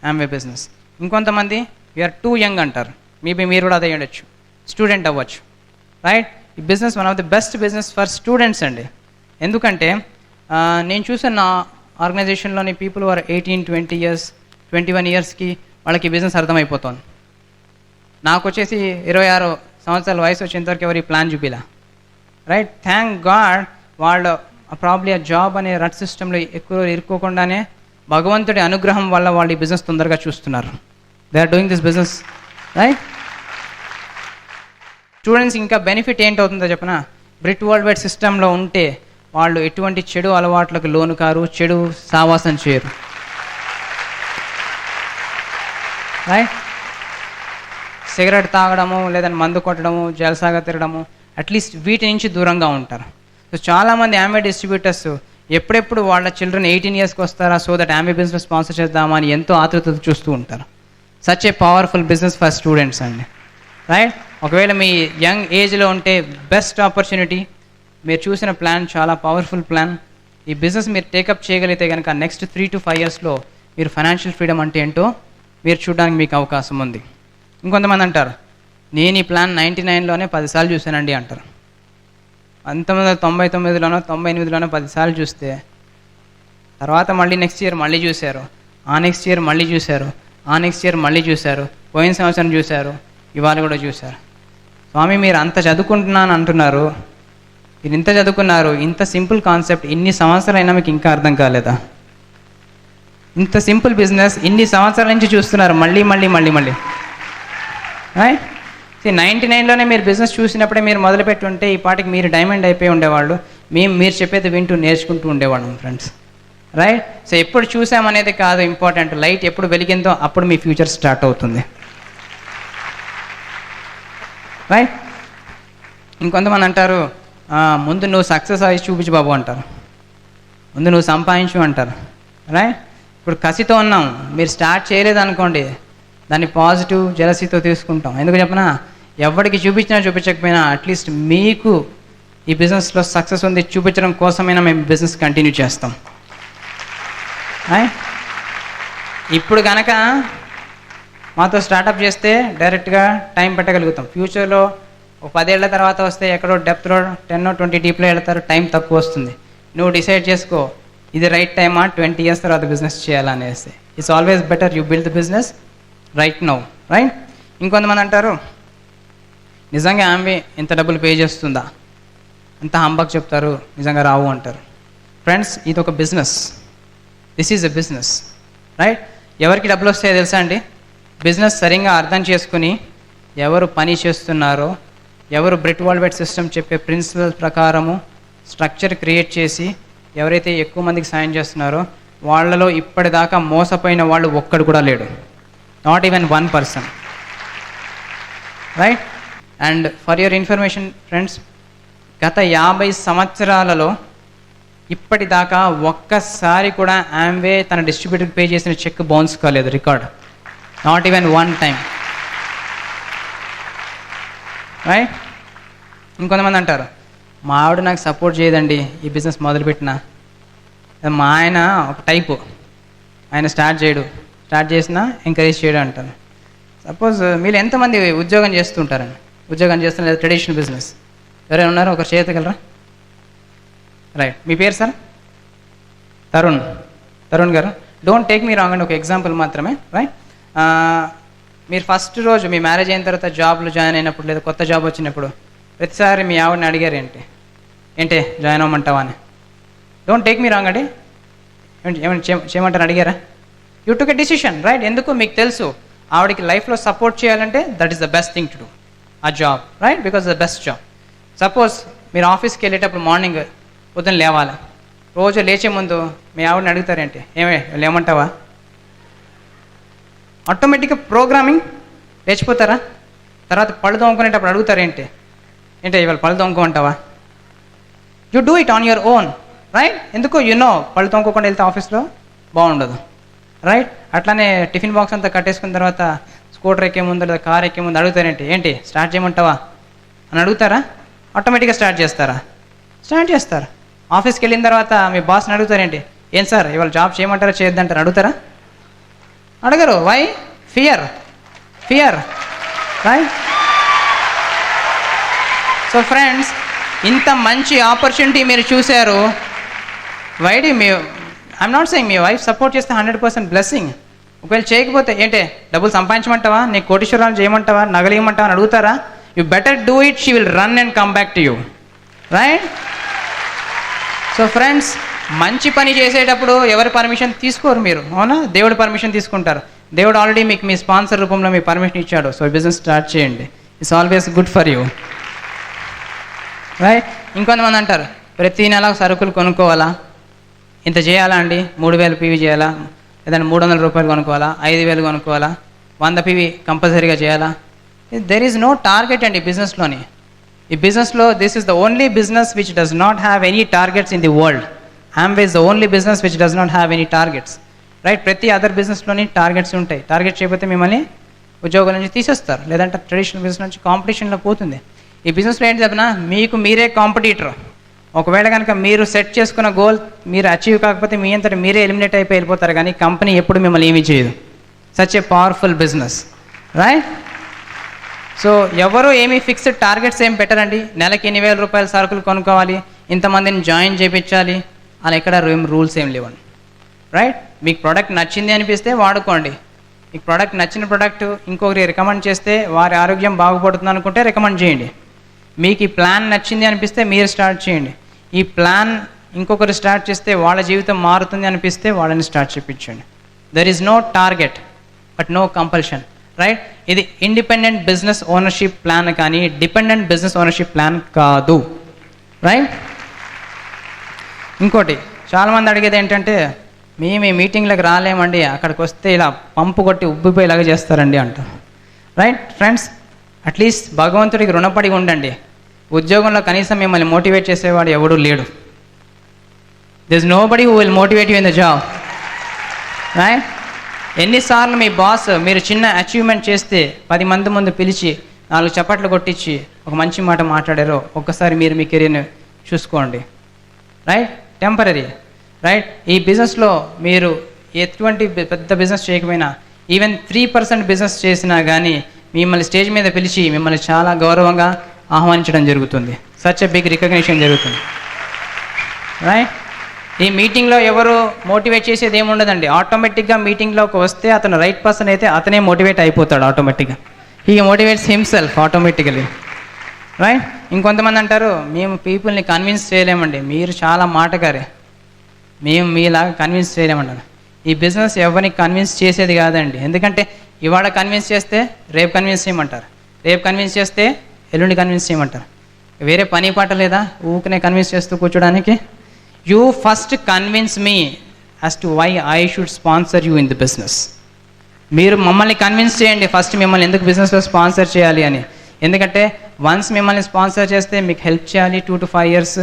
Amway business. ఇంకొంతమంది యు ఆర్ టూ యంగ్ అంటారు. మేబీ మీరు కూడా అదే ఉండొచ్చు, స్టూడెంట్ అవ్వచ్చు. రైట్? ఈ business one of the best business for students అండి. ఎందుకంటే నేను చూసిన నా ఆర్గనైజేషన్లోని పీపుల్ ఆర్ 18-20 years 21 yearsకి వాళ్ళకి బిజినెస్ అర్థమైపోతుంది. నాకు వచ్చేసి 26 సంవత్సరాల వయసు వచ్చేంతవరకు ఎవరు ఈ ప్లాన్ చూపిలా. రైట్? థ్యాంక్ గాడ్ వాళ్ళు ప్రాబ్లీ ఆ జాబ్ అనే రట్ సిస్టంలో ఎక్కువ ఇరుక్కోకుండానే భగవంతుడి అనుగ్రహం వల్ల వాళ్ళు ఈ బిజినెస్ తొందరగా చూస్తున్నారు. They are doing this business. Right? Students ఇంకా బెనిఫిట్ ఏంటవుతుందో చెప్పనా? బ్రిట్ వరల్డ్ వైడ్ సిస్టంలో ఉంటే వాళ్ళు ఎటువంటి చెడు అలవాట్లకు లోను కారు, చెడు సావాసం చేయరు. రైట్? సిగరెట్ తాగడము, లేదంటే మందు కొట్టడము, జలసాగా తిరగడము, అట్లీస్ట్ వీటి నుంచి దూరంగా ఉంటారు. సో చాలామంది యామ్వే డిస్ట్రిబ్యూటర్స్ ఎప్పుడెప్పుడు వాళ్ళ చిల్డ్రన్ 18 yearsకి వస్తారా, so that Amway business sponsor చేద్దామా అని ఎంతో ఆతృతతో చూస్తూ ఉంటారు. Such a powerful business for students అండి. రైట్? ఒకవేళ మీ యంగ్ ఏజ్లో ఉంటే బెస్ట్ ఆపర్చునిటీ. మీరు చూసిన ప్లాన్ చాలా పవర్ఫుల్ ప్లాన్. ఈ బిజినెస్ మీరు టేకప్ చేయగలిగితే కనుక నెక్స్ట్ 3 to 5 yearsలో మీరు ఫైనాన్షియల్ ఫ్రీడమ్ అంటే ఏంటో మీరు చూడడానికి మీకు అవకాశం ఉంది. ఇంకొంతమంది అంటారు, నేను ఈ ప్లాన్ 99లోనే 10 సార్లు చూశానండి అంటారు. 1999లోనో 98లోనో 10 సార్లు చూస్తే తర్వాత మళ్ళీ నెక్స్ట్ ఇయర్ మళ్ళీ చూశారు, ఆ నెక్స్ట్ ఇయర్ మళ్ళీ చూశారు, ఆ నెక్స్ట్ ఇయర్ మళ్ళీ చూశారు, పోయిన సంవత్సరం చూశారు, ఇవాళ కూడా చూశారు. స్వామి మీరు అంత చదువుకుంటున్నాను అంటున్నారు, మీరు ఇంత చదువుకున్నారు, ఇంత సింపుల్ కాన్సెప్ట్ ఇన్ని సంవత్సరాలైనా మీకు ఇంకా అర్థం కాలేదా? ఇంత సింపుల్ బిజినెస్ ఇన్ని సంవత్సరాల నుంచి చూస్తున్నారు మళ్ళీ మళ్ళీ మళ్ళీ మళ్ళీ. రైట్? 99లోనే మీరు బిజినెస్ చూసినప్పుడే మీరు మొదలుపెట్టి ఉంటే ఈ పాటికి మీరు డైమండ్ అయిపోయి ఉండేవాళ్ళు. మీరు చెప్పేది వింటూ నేర్చుకుంటూ ఉండేవాళ్ళం ఫ్రెండ్స్. రైట్? సో ఎప్పుడు చూసామనేది కాదు ఇంపార్టెంట్, లైట్ ఎప్పుడు వెలిగిందో అప్పుడు మీ ఫ్యూచర్ స్టార్ట్ అవుతుంది. రైట్? ఇంకొంతమంది అంటారు, ముందు నువ్వు సక్సెస్ అయ్యి చూపించు బాబు అంటారు, ముందు నువ్వు సంపాదించు అంటారు. రైట్? ఇప్పుడు కసితో ఉన్నాం, మీరు స్టార్ట్ చేయలేదు అనుకోండి, దాన్ని పాజిటివ్ జెలసీతో తీసుకుంటాం. ఎందుకు చెప్పనా, ఎవరికి చూపించినా చూపించకపోయినా అట్లీస్ట్ మీకు ఈ బిజినెస్లో సక్సెస్ ఉంది చూపించడం కోసమైనా మేము బిజినెస్ కంటిన్యూ చేస్తాం. ఇప్పుడు కనుక మాతో స్టార్టప్ చేస్తే డైరెక్ట్గా టైం పెట్టగలుగుతాం. ఫ్యూచర్లో ఒక 10 ఏళ్ల తర్వాత వస్తే ఎక్కడో డెప్త్లో 10 or 20 డీప్లో వెళ్తారు, టైం తక్కువ వస్తుంది. నువ్వు డిసైడ్ చేసుకో ఇది రైట్ టైమా 20 years తర్వాత బిజినెస్ చేయాలనేసి. It's always better you build the business right now. Right? ఇంకొంతమంది అంటారు, నిజంగా ఆమె ఇంత డబ్బులు పే చేస్తుందా, అంత హంబక్ చెప్తారు, నిజంగా రావు అంటారు. ఫ్రెండ్స్, ఇది ఒక business, this is a business. Right? ఎవరికి డబ్బులు వస్తాయో తెలుసా అండి? బిజినెస్ సరిగ్గా అర్థం చేసుకుని ఎవరు పని చేస్తున్నారో, ఎవరు బ్రిట్ వరల్డ్ వైడ్ సిస్టమ్ చెప్పే ప్రిన్సిపల్స్ ప్రకారము స్ట్రక్చర్ క్రియేట్ చేసి ఎవరైతే ఎక్కువ మందికి సాయం చేస్తున్నారో వాళ్ళలో ఇప్పటిదాకా మోసపోయిన వాళ్ళు ఒక్కడు కూడా లేడు. Not even 1 person. Right? And for your information friends, గత 50 సంవత్సరాలలో ఇప్పటిదాకా ఒక్కసారి కూడా ఆమ్వే తన డిస్ట్రిబ్యూటర్కి పే చేసిన చెక్ బౌన్స్ కాలేదు. Record. Not even 1 time. Right? ఇంకొంతమంది అంటారు, మా ఆవిడ నాకు సపోర్ట్ చేయదండి ఈ బిజినెస్ మొదలుపెట్టిన. మా ఆయన ఒక టైపు, ఆయన స్టార్ట్ చేయడు, స్టార్ట్ చేసినా ఎంకరేజ్ చేయడం అంటారు. సపోజ్ మీరు ఎంతమంది ఉద్యోగం చేస్తుంటారండి, ఉద్యోగం చేస్తున్న లేదా ట్రెడిషనల్ బిజినెస్ ఎవరైనా ఉన్నారో ఒకరు చేయగలరా? రైట్? మీ పేరు సార్? తరుణ్ గారు. డోంట్ టేక్ మీ రాంగ్ అండి, ఒక ఎగ్జాంపుల్ మాత్రమే. రైట్? మీరు ఫస్ట్ రోజు మీ మ్యారేజ్ అయిన తర్వాత జాబ్లో జాయిన్ అయినప్పుడు లేదా కొత్త జాబ్ వచ్చినప్పుడు ప్రతిసారి మీ ఆవిడని అడిగారు ఏంటి జాయిన్ అవ్వమంటావా అని. డోంట్ టేక్ మీ రాంగ్ అండి, ఏమైనా చేయమంటారు అడిగారా? You took a decision. Right? ఎందుకు మీకు తెలుసు ఆవిడకి లైఫ్లో సపోర్ట్ చేయాలంటే that is the best thing to do ఆ job. Right? Because the best job. Suppose మీరు ఆఫీస్కి వెళ్ళేటప్పుడు మార్నింగ్ పొద్దున్న లేవాలి, రోజు లేచే ముందు మీ ఆవిడని అడుగుతారేంటి, లేమంటావా? ఆటోమేటిక్గా ప్రోగ్రామింగ్ లేచిపోతారా? తర్వాత పళ్ళు తోముకునేటప్పుడు అడుగుతారేంటి, ఇవాళ పళ్ళు తోముకోమంటావా? You do it on your own. Right? ఎందుకు పళ్ళు తోముకోకుండా వెళ్తే ఆఫీస్లో బాగుండదు. రైట్? అట్లానే టిఫిన్ బాక్స్ అంతా కట్టేసుకున్న తర్వాత స్కూటర్ ఎక్కే ముందు లేదా కార్ ఎక్కే ముందు అడుగుతారేంటి, స్టార్ట్ చేయమంటావా అని అడుగుతారా? ఆటోమేటిక్గా స్టార్ట్ చేస్తారా? స్టార్ట్ చేస్తారు. ఆఫీస్కి వెళ్ళిన తర్వాత మీ బాస్ని అడుగుతారేంటి, ఏం సార్ ఇవాళ జాబ్ చేయమంటారా చేయొద్దంటారా? అడుగుతారా? అడగరు. Why? Fear. Right? So friends, ఇంత మంచి ఆపర్చునిటీ మీరు చూశారు. వైడి ఐఎమ్ నాట్ సెయింగ్ మీ వైఫ్ సపోర్ట్ చేస్తే 100% బ్లెస్సింగ్. ఒకవేళ చేయకపోతే డబ్బులు సంపాదించమంటావా, నీకు కోటీశ్వరాలు చేయమంటావా, నగలు ఇవ్వమంటావా అని అడుగుతారా? You better do it, she will run and come back to you. Right? So friends, మంచి పని చేసేటప్పుడు ఎవరి పర్మిషన్ తీసుకోరు మీరు, అవునా? దేవుడి పర్మిషన్ తీసుకుంటారు. దేవుడు ఆల్రెడీ మీకు మీ స్పాన్సర్ రూపంలో మీ పర్మిషన్ ఇచ్చాడు. సో బిజినెస్ స్టార్ట్ చేయండి. It's always good for you. Right. ఇంకొంతమంది అంటారు ప్రతి నెల సరుకులు కొనుక్కోవాలా, ఇంత చేయాలా అండి, 3000 పీవీ చేయాలా, లేదంటే 300 రూపాయలు కొనుక్కోవాలా, 5000 కొనుక్కోవాలా, 100 పీవీ కంపల్సరీగా చేయాలా. దెర్ ఈజ్ నో టార్గెట్ అండి బిజినెస్లోని. ఈ బిజినెస్లో this is the only business which does not have any targets in the world. Amway is the only business which does not have any targets. Right. ప్రతి other బిజినెస్లోని targets ఉంటాయి. Target చేయకపోతే మిమ్మల్ని ఉద్యోగాల నుంచి తీసేస్తారు, లేదంటే ట్రెడిషనల్ బిజినెస్ నుంచి కాంపిటీషన్లో పోతుంది. ఈ బిజినెస్లో ఏంటి చెప్పినా మీకు మీరే కాంపిటీటర్. ఒకవేళ కనుక మీరు సెట్ చేసుకున్న గోల్ మీరు అచీవ్ కాకపోతే మీ అంతటా మీరే ఎలిమినేట్ అయిపోయి వెళ్ళిపోతారు, కానీ కంపెనీ ఎప్పుడు మిమ్మల్ని ఏమీ చేయదు. Such a powerful business, right. So ఎవరు ఏమీ ఫిక్స్డ్ టార్గెట్స్ ఏం పెట్టరండి. నెలకి 8,000 రూపాయల సరుకులు కొనుక్కోవాలి, ఇంతమందిని జాయిన్ చేయించాలి, అలా ఎక్కడ రూల్స్ ఏం లేవండి, రైట్. మీకు ప్రోడక్ట్ నచ్చింది అనిపిస్తే వాడుకోండి. మీకు ప్రోడక్ట్ నచ్చిన ప్రోడక్ట్ ఇంకొకరికి రికమెండ్ చేస్తే వారి ఆరోగ్యం బాగుపడుతుంది అనుకుంటే రికమెండ్ చేయండి. మీకు ఈ ప్లాన్ నచ్చింది అనిపిస్తే మీరు స్టార్ట్ చేయండి. ఈ ప్లాన్ ఇంకొకరు స్టార్ట్ చేస్తే వాళ్ళ జీవితం మారుతుంది అనిపిస్తే వాళ్ళని స్టార్ట్ చేయించండి. There is no target but no compulsion, right. ఇది ఇండిపెండెంట్ బిజినెస్ ఓనర్షిప్ ప్లాన్ కానీ డిపెండెంట్ బిజినెస్ ఓనర్షిప్ ప్లాన్ కాదు, రైట్. ఇంకోటి చాలామంది అడిగేది ఏంటంటే మేము ఈ మీటింగ్లకు రాలేమండి, అక్కడికి వస్తే ఇలా పంపు కొట్టి ఉబ్బిపోయేలాగా చేస్తారండి అంటారు, రైట్. ఫ్రెండ్స్, అట్లీస్ట్ భగవంతుడికి రుణపడి ఉండండి. ఉద్యోగంలో కనీసం మిమ్మల్ని మోటివేట్ చేసేవాడు ఎవడూ లేడు. There is nobody who will motivate you in the job, right. ఎన్నిసార్లు మీ బాస్ మీరు చిన్న అచీవ్మెంట్ చేస్తే 10 మంది ముందు పిలిచి 4 చప్పట్లు కొట్టించి ఒక మంచి మాట మాట్లాడారో ఒక్కసారి మీరు మీ కెరీర్ని చూసుకోండి, రైట్. Temporary, right. ఈ బిజినెస్లో మీరు ఎటువంటి పెద్ద బిజినెస్ చేయకపోయినా ఈవెన్ 3% బిజినెస్ చేసినా కానీ మిమ్మల్ని స్టేజ్ మీద పిలిచి మిమ్మల్ని చాలా గౌరవంగా ఆహ్వానించడం జరుగుతుంది. సచ్ ఎ బిగ్ రికగ్నిషన్ జరుగుతుంది, రైట్. ఈ మీటింగ్లో ఎవరు మోటివేట్ చేసేది ఏముండదండి. ఆటోమేటిక్గా మీటింగ్లోకి వస్తే అతను రైట్ పర్సన్ అయితే అతనే మోటివేట్ అయిపోతాడు ఆటోమేటిక్గా. He motivates himself automatically, right. ఇంకొంతమంది అంటారు మేము పీపుల్ని కన్విన్స్ చేయలేమండి, మీరు చాలా మాటగారే, మేము మీలాగా కన్విన్స్ చేయలేమంటారు. ఈ బిజినెస్ ఎవరిని కన్విన్స్ చేసేది కాదండి. ఎందుకంటే ఇవాళ కన్విన్స్ చేస్తే రేపు కన్విన్స్ చేయమంటారు, రేపు కన్విన్స్ చేస్తే ఎల్లుండి కన్విన్స్ చేయమంటారు. వేరే పని పాట లేదా ఊకనే కన్విన్స్ చేస్తూ కూర్చోడానికి? You first convince me as to why I should sponsor you in the business. మీరు మమ్మల్ని కన్విన్స్ చేయండి ఫస్ట్ మిమ్మల్ని ఎందుకు బిజినెస్లో స్పాన్సర్ చేయాలి అని. ఎందుకంటే వన్స్ మిమ్మల్ని స్పాన్సర్ చేస్తే మీకు హెల్ప్ చేయాలి, 2 to 5 years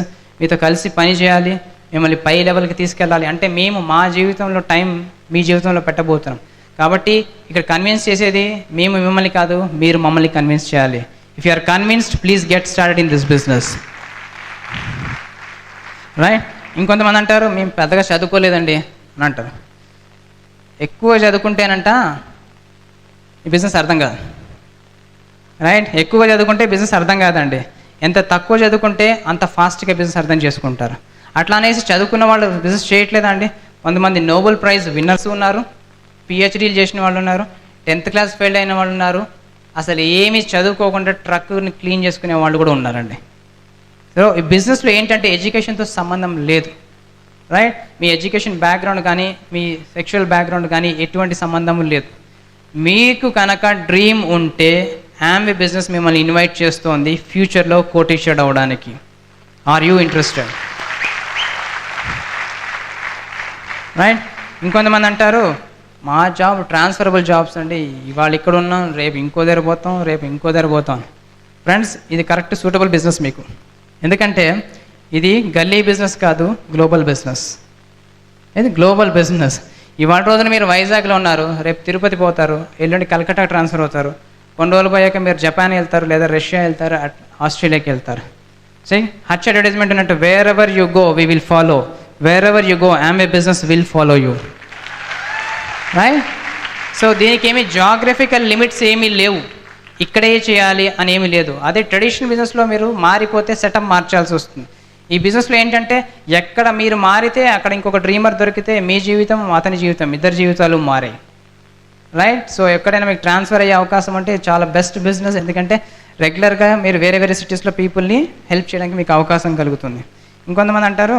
మీతో కలిసి పని చేయాలి, మిమ్మల్ని పై లెవెల్కి తీసుకెళ్ళాలి అంటే మేము మా జీవితంలో టైం మీ జీవితంలో పెట్టబోతున్నాం. కాబట్టి ఇక్కడ కన్విన్స్ చేసేది మేము మిమ్మల్ని కాదు, మీరు మమ్మల్ని కన్విన్స్ చేయాలి. If you are convinced please get started in this business, right. ఇంకొంతమంది అంటారు మేము పెద్దగా చదువుకోలేదండి అని అంటారు. ఎక్కువ చదువుకుంటేనంట ఈ బిజినెస్ అర్థం కాదు, రైట్. ఎక్కువ చదువుకుంటే బిజినెస్ అర్థం కాదండి. ఎంత తక్కువ చదువుకుంటే అంత ఫాస్ట్గా బిజినెస్ అర్థం చేసుకుంటారు. అట్లా అనేసి చదువుకున్న వాళ్ళు బిజినెస్ చేయట్లేదా అండి? కొంతమంది నోబెల్ ప్రైజ్ విన్నర్స్ ఉన్నారు, పిహెచ్డీలు చేసిన వాళ్ళు ఉన్నారు, 10th క్లాస్ ఫెయిల్ అయిన వాళ్ళు ఉన్నారు, అసలు ఏమీ చదువుకోకుండా ట్రక్ని క్లీన్ చేసుకునే వాళ్ళు కూడా ఉన్నారండి. సో ఈ బిజినెస్లో ఏంటంటే ఎడ్యుకేషన్తో సంబంధం లేదు, రైట్. మీ ఎడ్యుకేషన్ బ్యాక్గ్రౌండ్ కానీ మీ సెక్షువల్ బ్యాక్గ్రౌండ్ కానీ ఎటువంటి సంబంధం లేదు. మీకు కనుక డ్రీమ్ ఉంటే Amway బిజినెస్ మిమ్మల్ని ఇన్వైట్ చేస్తోంది ఫ్యూచర్లో కోటీశ్వరుడు అవ్వడానికి. Are you interested, right. ఇంకొంతమంది అంటారు మా జాబ్ ట్రాన్స్ఫరబుల్ జాబ్స్ అండి, ఇవాళ ఇక్కడ ఉన్నాం రేపు ఇంకో దగ్గర పోతాం, రేపు ఇంకో దగ్గర పోతాం. ఫ్రెండ్స్, ఇది కరెక్ట్ సూటబుల్ బిజినెస్ మీకు. ఎందుకంటే ఇది గల్లీ బిజినెస్ కాదు, గ్లోబల్ బిజినెస్. ఇది గ్లోబల్ బిజినెస్. ఇవాళ రోజున మీరు వైజాగ్లో ఉన్నారు, రేపు తిరుపతి పోతారు, ఎల్లుండి కలకట్టా ట్రాన్స్ఫర్ అవుతారు, కొన్ని రోజులు పోయాక మీరు జపాన్ వెళ్తారు, లేదా రష్యా వెళ్తారు, ఆస్ట్రేలియాకి వెళ్తారు. సీ హచ్ అడ్వర్టైజ్మెంట్ ఉన్నట్టు wear ever you go we will follow, wear ever you go Amway business will follow you, right. So దీనికి ఏమి జాగ్రఫికల్ లిమిట్స్ ఏమీ లేవు, ఇక్కడే చేయాలి అని ఏమీ లేదు. అదే ట్రెడిషనల్ బిజినెస్లో మీరు మారిపోతే సెటప్ మార్చాల్సి వస్తుంది. ఈ బిజినెస్లో ఏంటంటే ఎక్కడ మీరు మారితే అక్కడ ఇంకొక డ్రీమర్ దొరికితే మీ జీవితం అతని జీవితం ఇద్దరు జీవితాలు మారాయి, రైట్. సో ఎక్కడైనా మీకు ట్రాన్స్ఫర్ అయ్యే అవకాశం అంటే చాలా బెస్ట్ బిజినెస్. ఎందుకంటే రెగ్యులర్గా మీరు వేరే వేరే సిటీస్లో పీపుల్ని హెల్ప్ చేయడానికి మీకు అవకాశం కలుగుతుంది. ఇంకొంతమంది అంటారు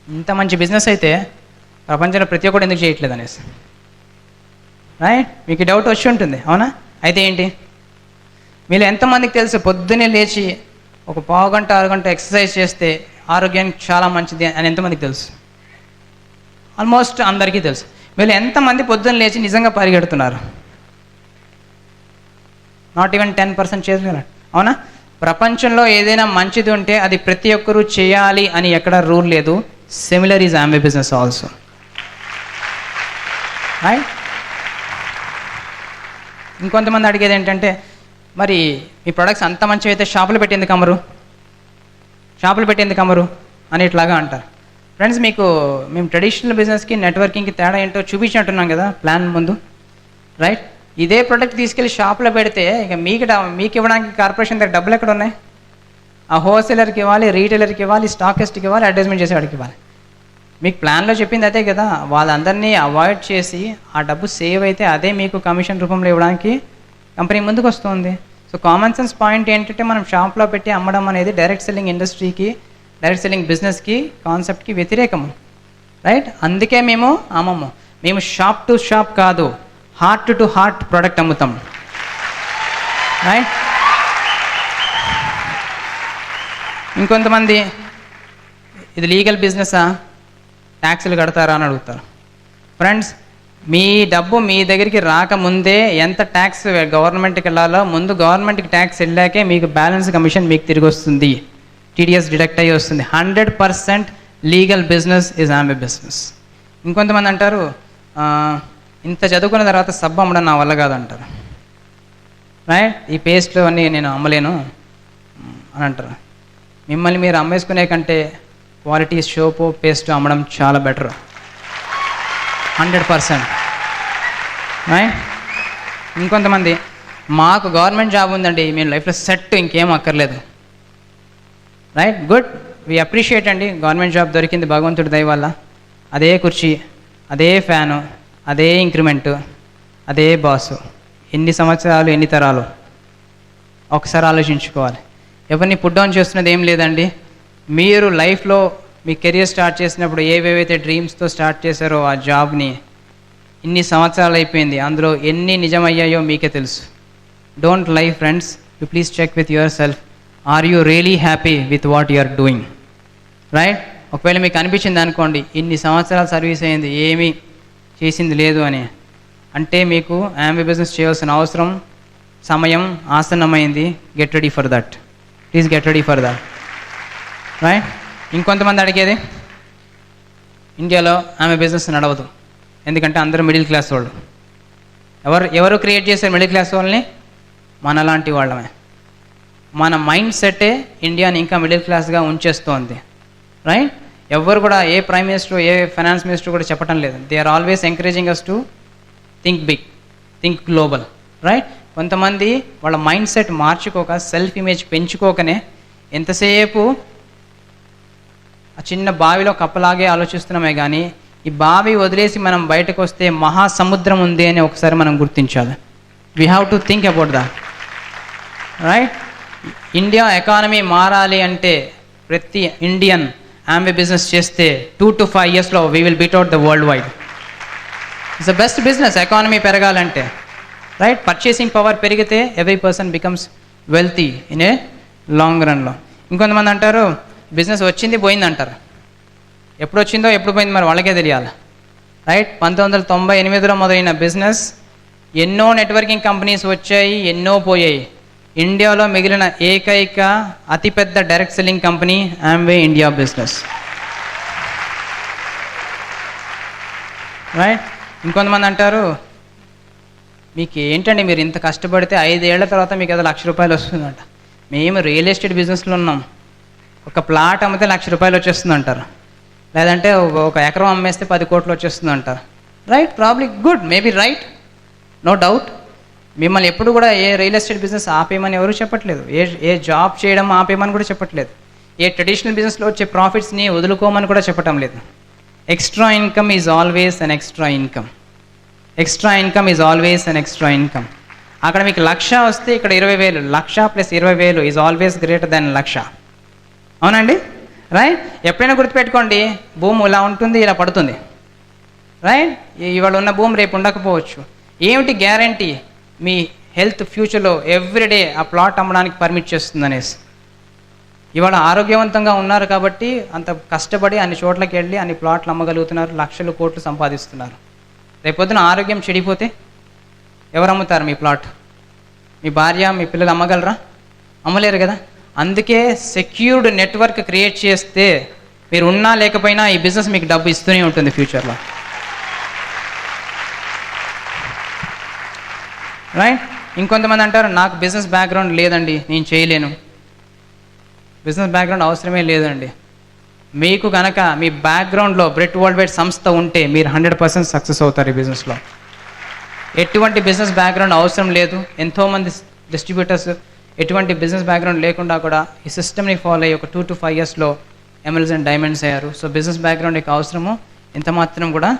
ఇంత మంచి బిజినెస్ అయితే ప్రపంచంలో ప్రతి ఒక్కరు ఎందుకు చేయట్లేదు అనేసి, రైట్. మీకు డౌట్ వచ్చి ఉంటుంది, అవునా? అయితే ఏంటి, మీరు ఎంతమందికి తెలుసు పొద్దున్నే లేచి ఒక పావు గంట 6 గంట ఎక్సర్సైజ్ చేస్తే ఆరోగ్యానికి చాలా మంచిది అని ఎంతమందికి తెలుసు? ఆల్మోస్ట్ అందరికీ తెలుసు. వీళ్ళు ఎంతమంది పొద్దున్న లేచి నిజంగా పరిగెడుతున్నారు? నాట్ ఈవెన్ 10% చేస్తున్నారు. అవునా? ప్రపంచంలో ఏదైనా మంచిది ఉంటే అది ప్రతి ఒక్కరూ చేయాలి అని ఎక్కడ రూల్ లేదు. Similar is Amway business also, right? ఇంకొంతమంది అడిగేది ఏంటంటే, మరి మీ ప్రొడక్ట్స్ అంత మంచివి అయితే షాపులు పెట్టేందుకు అమ్మరు అని ఇట్లాగా అంటారు. ఫ్రెండ్స్, మేము ట్రెడిషనల్ బిజినెస్కి నెట్వర్కింగ్కి తేడా ఏంటో చూపించినట్టున్నాం కదా ప్లాన్ ముందు, రైట్? ఇదే ప్రోడక్ట్ తీసుకెళ్ళి షాప్లో పెడితే ఇక మీకు ఇవ్వడానికి కార్పొరేషన్ దగ్గర డబ్బులు ఎక్కడ ఉన్నాయి? ఆ హోల్సేలర్కి ఇవ్వాలి, రీటైలర్కి ఇవ్వాలి, స్టాకిస్ట్కి ఇవ్వాలి, అడ్వర్టైజ్మెంట్ చేసేవాడికి ఇవ్వాలి. మీకు ప్లాన్లో చెప్పింది అదే కదా. వాళ్ళందరినీ అవాయిడ్ చేసి ఆ డబ్బు సేవ్ అయితే అదే మీకు కమిషన్ రూపంలో ఇవ్వడానికి కంపెనీ ముందుకు వస్తుంది. సో కామన్ సెన్స్ పాయింట్ ఏంటంటే, మనం షాప్లో పెట్టి అమ్మడం అనేది డైరెక్ట్ సెల్లింగ్ ఇండస్ట్రీకి, డైరెక్ట్ సెల్లింగ్ బిజినెస్కి, కాన్సెప్ట్కి వ్యతిరేకము, రైట్? అందుకే మేము అమ్మము. మేము షాప్ టు షాప్ కాదు, హార్ట్ టు హార్ట్ ప్రోడక్ట్ అమ్ముతాం, రైట్? ఇంకొంతమంది ఇది లీగల్ బిజినెసా, ట్యాక్సులు కడతారా అని అడుగుతారు. ఫ్రెండ్స్, మీ డబ్బు మీ దగ్గరికి రాకముందే ఎంత ట్యాక్స్ గవర్నమెంట్కి వెళ్ళాలో ముందు గవర్నమెంట్కి ట్యాక్స్ వెళ్ళాకే మీకు బ్యాలెన్స్ కమిషన్ మీకు తిరిగి వస్తుంది, టీడీఎస్ డిడక్ట్ అయ్యి వస్తుంది. 100% legal business is Amway business. ఇంకొంతమంది అంటారు, ఇంత చదువుకున్న తర్వాత సబ్బు అమ్మడం నా వల్ల కాదంటారు, రైట్? ఈ పేస్ట్లు అన్నీ నేను అమ్మలేను అని అంటారు. మిమ్మల్ని మీరు అమ్మేసుకునే కంటే క్వాలిటీ సోపు పేస్ట్ అమ్మడం చాలా బెటర్, 100%, రైట్? ఇంకొంతమంది, మాకు గవర్నమెంట్ జాబ్ ఉందండి, మేము లైఫ్లో సెట్, ఇంకేం అక్కర్లేదు, రైట్? గుడ్, వి అప్రిషియేట్ అండి. గవర్నమెంట్ జాబ్ దొరికింది భగవంతుడి దయ వల్ల. అదే కుర్చీ, అదే ఫ్యాను, అదే ఇంక్రిమెంటు, అదే బాసు. ఎన్ని సంవత్సరాలు, ఎన్ని తరాలు? ఒకసారి ఆలోచించుకోవాలి. ఎవరిని పుట్ డౌన్ చేస్తున్నది ఏం లేదండి. మీరు లైఫ్లో మీ కెరియర్ స్టార్ట్ చేసినప్పుడు ఏవేవైతే డ్రీమ్స్తో స్టార్ట్ చేశారో ఆ జాబ్ని ఇన్ని సంవత్సరాలు అయిపోయింది, అందులో ఎన్ని నిజమయ్యాయో మీకే తెలుసు. Don't lie friends, you please check with yourself, are you really happy with what you are doing, right? ఒకవేళ మీకు అనిపించింది అనుకోండి, ఇన్ని సంవత్సరాలు సర్వీస్ అయింది, ఏమీ చేసింది లేదు అని అంటే, మీకు ఆమ్వే బిజినెస్ చేయాల్సిన అవసరం, సమయం ఆసన్నమైంది. Get ready for that, please get ready for that, right? ఇంకొంతమంది అడిగేది, ఇండియాలో ఆమె బిజినెస్ నడవదు ఎందుకంటే అందరూ మిడిల్ క్లాస్ వాళ్ళు. ఎవరు క్రియేట్ చేశారు మిడిల్ క్లాస్ వాళ్ళని? మనలాంటి వాళ్ళమే. మన మైండ్ సెట్టే ఇండియాని ఇంకా మిడిల్ క్లాస్గా ఉంచేస్తోంది, రైట్? ఎవరు కూడా, a prime minister, a finance minister కూడా చెప్పడం లేదు. They are always encouraging us to think big, think global, right? కొంతమంది వాళ్ళ మైండ్ సెట్ మార్చుకోక, సెల్ఫ్ ఇమేజ్ పెంచుకోకనే ఎంతసేపు ఆ చిన్న బావిలో కప్పలాగే ఆలోచిస్తున్నామే కానీ, ఈ బావి వదిలేసి మనం బయటకు వస్తే మహాసముద్రం ఉంది అని ఒకసారి మనం గుర్తించాలి. We have to think about that, right? India economy మారాలి అంటే ప్రతి ఇండియన్ ఆమ్వే బిజినెస్ చేస్తే 2 to 5 yearsలో we will beat out the world wide. It's the best business economy పెరగాలంటే, రైట్? పర్చేసింగ్ పవర్ పెరిగితే every person becomes wealthy in a long రన్లో. ఇంకొంతమంది అంటారు, బిజినెస్ వచ్చింది పోయింది అంటారు. ఎప్పుడు వచ్చిందో ఎప్పుడు పోయింది మరి వాళ్ళకే తెలియాలి, రైట్? 1998లో మొదలైన బిజినెస్, ఎన్నో నెట్వర్కింగ్ కంపెనీస్ వచ్చాయి, ఎన్నో పోయాయి. ఇండియాలో మిగిలిన ఏకైక అతిపెద్ద direct selling company Amway India business, right? ఇంకొంతమంది అంటారు, మీకు ఏంటండి, మీరు ఇంత కష్టపడితే 5 ఏళ్ల తర్వాత మీకు ఏదో ₹1,00,000 వస్తుందంట. మేము రియల్ ఎస్టేట్ బిజినెస్లో ఉన్నాం, ఒక ప్లాట్ అమ్మితే ₹1,00,000 వచ్చేస్తుంది అంటారు, లేదంటే ఒక ఎకరం అమ్మేస్తే 10 కోట్లు వచ్చేస్తుంది అంటారు, right? Probably good, maybe right, no doubt. మిమ్మల్ని ఎప్పుడు కూడా ఏ రియల్ ఎస్టేట్ బిజినెస్ ఆపేయమని ఎవరు చెప్పట్లేదు, ఏ జాబ్ చేయడం ఆపేయమని కూడా చెప్పట్లేదు, ఏ ట్రెడిషనల్ బిజినెస్లో వచ్చే ప్రాఫిట్స్ని వదులుకోమని కూడా చెప్పటం లేదు. Extra income is always an extra income, extra income is always an extra income. అక్కడ మీకు 1,00,000 వస్తే ఇక్కడ 20,000, 1,00,000 + 20,000 ఈజ్ ఆల్వేస్ గ్రేటర్ దెన్ 1,00,000, అవునండి, రైట్? ఎప్పుడైనా గుర్తుపెట్టుకోండి, భూమి ఇలా ఉంటుంది, ఇలా పడుతుంది, రైట్? ఇవాళ ఉన్న భూమి రేపు ఉండకపోవచ్చు. ఏమిటి గ్యారంటీ మీ హెల్త్ ఫ్యూచర్లో ఎవ్రీడే ఆ ప్లాట్ అమ్మడానికి పర్మిట్ చేస్తుంది అనేసి? ఇవాళ ఆరోగ్యవంతంగా ఉన్నారు కాబట్టి అంత కష్టపడి అన్ని చోట్లకి వెళ్ళి అన్ని ప్లాట్లు అమ్మగలుగుతున్నారు, లక్షలు కోట్లు సంపాదిస్తున్నారు. రేపొద్దున ఆరోగ్యం చెడిపోతే ఎవరు అమ్ముతారు మీ ప్లాట్? మీ భార్య మీ పిల్లలు అమ్మగలరా? అమ్మలేరు కదా. అందుకే సెక్యూర్డ్ నెట్వర్క్ క్రియేట్ చేస్తే మీరు ఉన్నా లేకపోయినా ఈ బిజినెస్ మీకు డబ్బు ఇస్తూనే ఉంటుంది ఫ్యూచర్లో. రైట్. ఇంకొంతమంది అంటారు నాకు బిజినెస్ బ్యాక్గ్రౌండ్ లేదండి, నేను చేయలేను. బిజినెస్ బ్యాక్గ్రౌండ్ అవసరమే లేదండి. మీకు కనుక మీ బ్యాక్గ్రౌండ్లో బ్రెట్ వరల్డ్ వైడ్ సంస్థ ఉంటే మీరు 100% సక్సెస్ అవుతారు ఈ బిజినెస్లో. ఎటువంటి బిజినెస్ బ్యాక్గ్రౌండ్ అవసరం లేదు. ఎంతోమంది డిస్ట్రిబ్యూటర్స్ ఎటువంటి బిజినెస్ బ్యాక్గ్రౌండ్ లేకుండా కూడా ఈ సిస్టమ్ని ఫాలో అయ్యి ఒక 2 to 5 yearsలో ఎమరల్స్ అండ్ డైమండ్స్ అయ్యారు. సో బిజినెస్ బ్యాక్గ్రౌండ్ యొక్క అవసరము ఎంత మాత్రం కూడా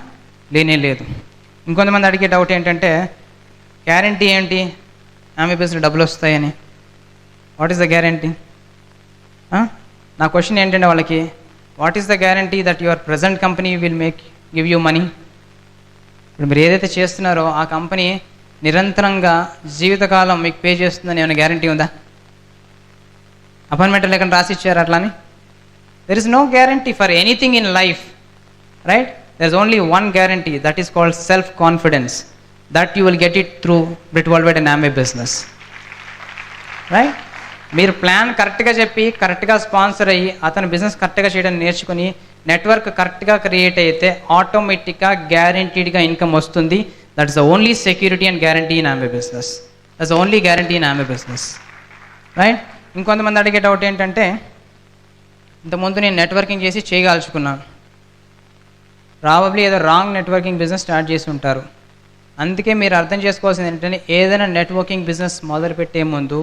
లేనే లేదు. ఇంకొంతమంది అడిగే డౌట్ ఏంటంటే గ్యారంటీ ఏంటి ఆమె బిజినెస్ డబ్బులు వస్తాయని? What is the guarantee? నా క్వశ్చన్ ఏంటంటే వాళ్ళకి, what is the guarantee that your present company will give you money? ఇప్పుడు మీరు ఏదైతే చేస్తున్నారో ఆ కంపెనీ నిరంతరంగా జీవితకాలం మీకు పే చేస్తుందని ఏమైనా గ్యారంటీ ఉందా? అపాయింట్మెంట్ లేకుండా రాసి ఇచ్చారు అట్లాని? There is no guarantee for anything in life, right? There is only one guarantee, that is called self confidence, that you will get it through Britt world wide and Amway business, right? మీరు plan కరెక్ట్గా చెప్పి కరెక్ట్గా sponsor అయ్యి అతను business కరెక్ట్గా చేయడం నేర్చుకుని network కరెక్ట్గా క్రియేట్ అయితే ఆటోమేటిక్గా గ్యారంటీడ్గా ఇన్కమ్ వస్తుంది. That is the only security and guarantee in Amway business. That's the only guarantee in Amway business, right? ఇంకొంతమంది అడిగే డౌట్ ఏంటంటే ఇంతకుముందు నేను నెట్వర్కింగ్ చేసి చేయగలుచుకున్నాను, ప్రాబబ్లీ ఏదో రాంగ్ నెట్వర్కింగ్ బిజినెస్ స్టార్ట్ చేసి ఉంటారు. అందుకే మీరు అర్థం చేసుకోవాల్సింది ఏంటంటే ఏదైనా నెట్వర్కింగ్ బిజినెస్ మొదలుపెట్టే ముందు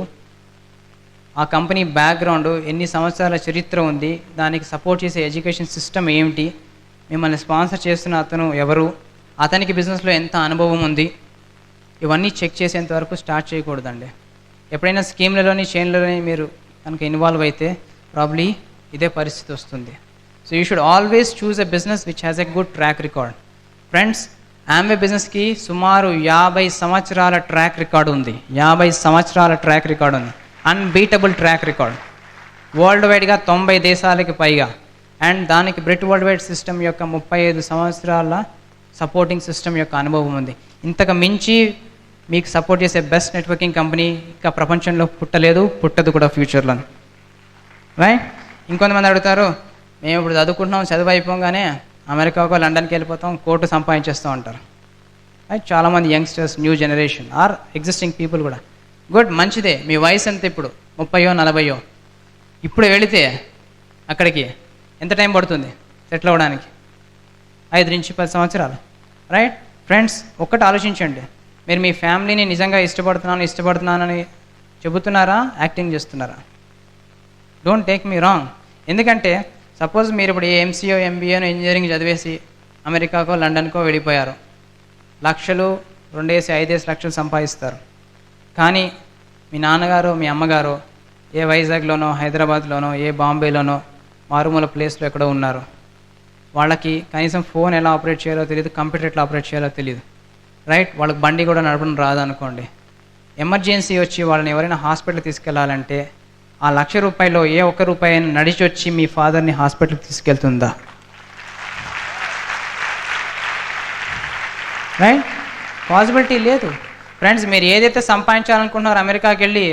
ఆ కంపెనీ బ్యాక్గ్రౌండ్, ఎన్ని సంవత్సరాల చరిత్ర ఉంది, దానికి సపోర్ట్ చేసే ఎడ్యుకేషన్ సిస్టమ్ ఏమిటి, మిమ్మల్ని స్పాన్సర్ చేస్తున్న అతను ఎవరు, అతనికి బిజినెస్లో ఎంత అనుభవం ఉంది, ఇవన్నీ చెక్ చేసేంత వరకు స్టార్ట్ చేయకూడదండి. ఎప్పుడైనా స్కీమ్లలోని చైన్లలోని మీరు కనుక ఇన్వాల్వ్ అయితే ప్రాబ్లీ ఇదే పరిస్థితి వస్తుంది. So you should always choose a business which has a good track record. Friends, Amway బిజినెస్కి సుమారు 50 సంవత్సరాల ట్రాక్ రికార్డు ఉంది. 50 సంవత్సరాల ట్రాక్ రికార్డు ఉంది. Unbeatable track record. వరల్డ్ వైడ్గా 90 దేశాలకి పైగా, అండ్ దానికి బ్రిట్ వరల్డ్ వైడ్ సిస్టమ్ యొక్క 35 సంవత్సరాల సపోర్టింగ్ సిస్టమ్ యొక్క అనుభవం ఉంది. ఇంతకు మించి మీకు సపోర్ట్ చేసే బెస్ట్ నెట్వర్కింగ్ కంపెనీ ఇంకా ప్రపంచంలో పుట్టలేదు, పుట్టదు కూడా ఫ్యూచర్లో, రైట్? ఇంకొంతమంది అడుగుతారు, మేము ఇప్పుడు చదువుకుంటున్నాం, చదువు అయిపోగానే అమెరికాకో లండన్కి వెళ్ళిపోతాం, కోర్టు సంపాదించేస్తూ ఉంటారు, రైట్? చాలామంది youngsters, new generation or existing people కూడా. గుడ్, మంచిదే. మీ వయసు ఎంత ఇప్పుడు? 30 40. ఇప్పుడు వెళితే అక్కడికి ఎంత టైం పడుతుంది సెటిల్ అవ్వడానికి? 5 నుంచి 10 సంవత్సరాలు, రైట్? ఫ్రెండ్స్, ఒక్కటి ఆలోచించండి. మీరు మీ ఫ్యామిలీని నిజంగా ఇష్టపడుతున్నానని చెబుతున్నారా, యాక్టింగ్ చేస్తున్నారా? Don't take me wrong. ఎందుకంటే సపోజ్ మీరు ఇప్పుడు ఎంసీఓ ఎంబీఏనో ఇంజనీరింగ్ చదివేసి అమెరికాకో లండన్కో వెళ్ళిపోయారు, లక్షలు 2-5 లక్షలు సంపాదిస్తారు. కానీ మీ నాన్నగారు మీ అమ్మగారు ఏ వైజాగ్లోనో హైదరాబాద్లోనో ఏ బాంబేలోనో మారుమూల ప్లేస్లో ఎక్కడో ఉన్నారు. వాళ్ళకి కనీసం ఫోన్ ఎలా ఆపరేట్ చేయాలో తెలియదు, కంప్యూటర్ ఎట్లా ఆపరేట్ చేయాలో తెలియదు, రైట్? వాళ్ళకి బండి కూడా నడపడం రాదనుకోండి. ఎమర్జెన్సీ వచ్చి వాళ్ళని ఎవరైనా హాస్పిటల్ తీసుకెళ్లాలంటే ఆ ₹1,00,000 ఏ ఒక్క రూపాయి నడిచి వచ్చి మీ ఫాదర్ని హాస్పిటల్కి తీసుకెళ్తుందా? రైట్? పాసిబిలిటీ లేదు. ఫ్రెండ్స్, మీరు ఏదైతే సంపాదించాలనుకుంటున్నారో అమెరికాకి వెళ్ళి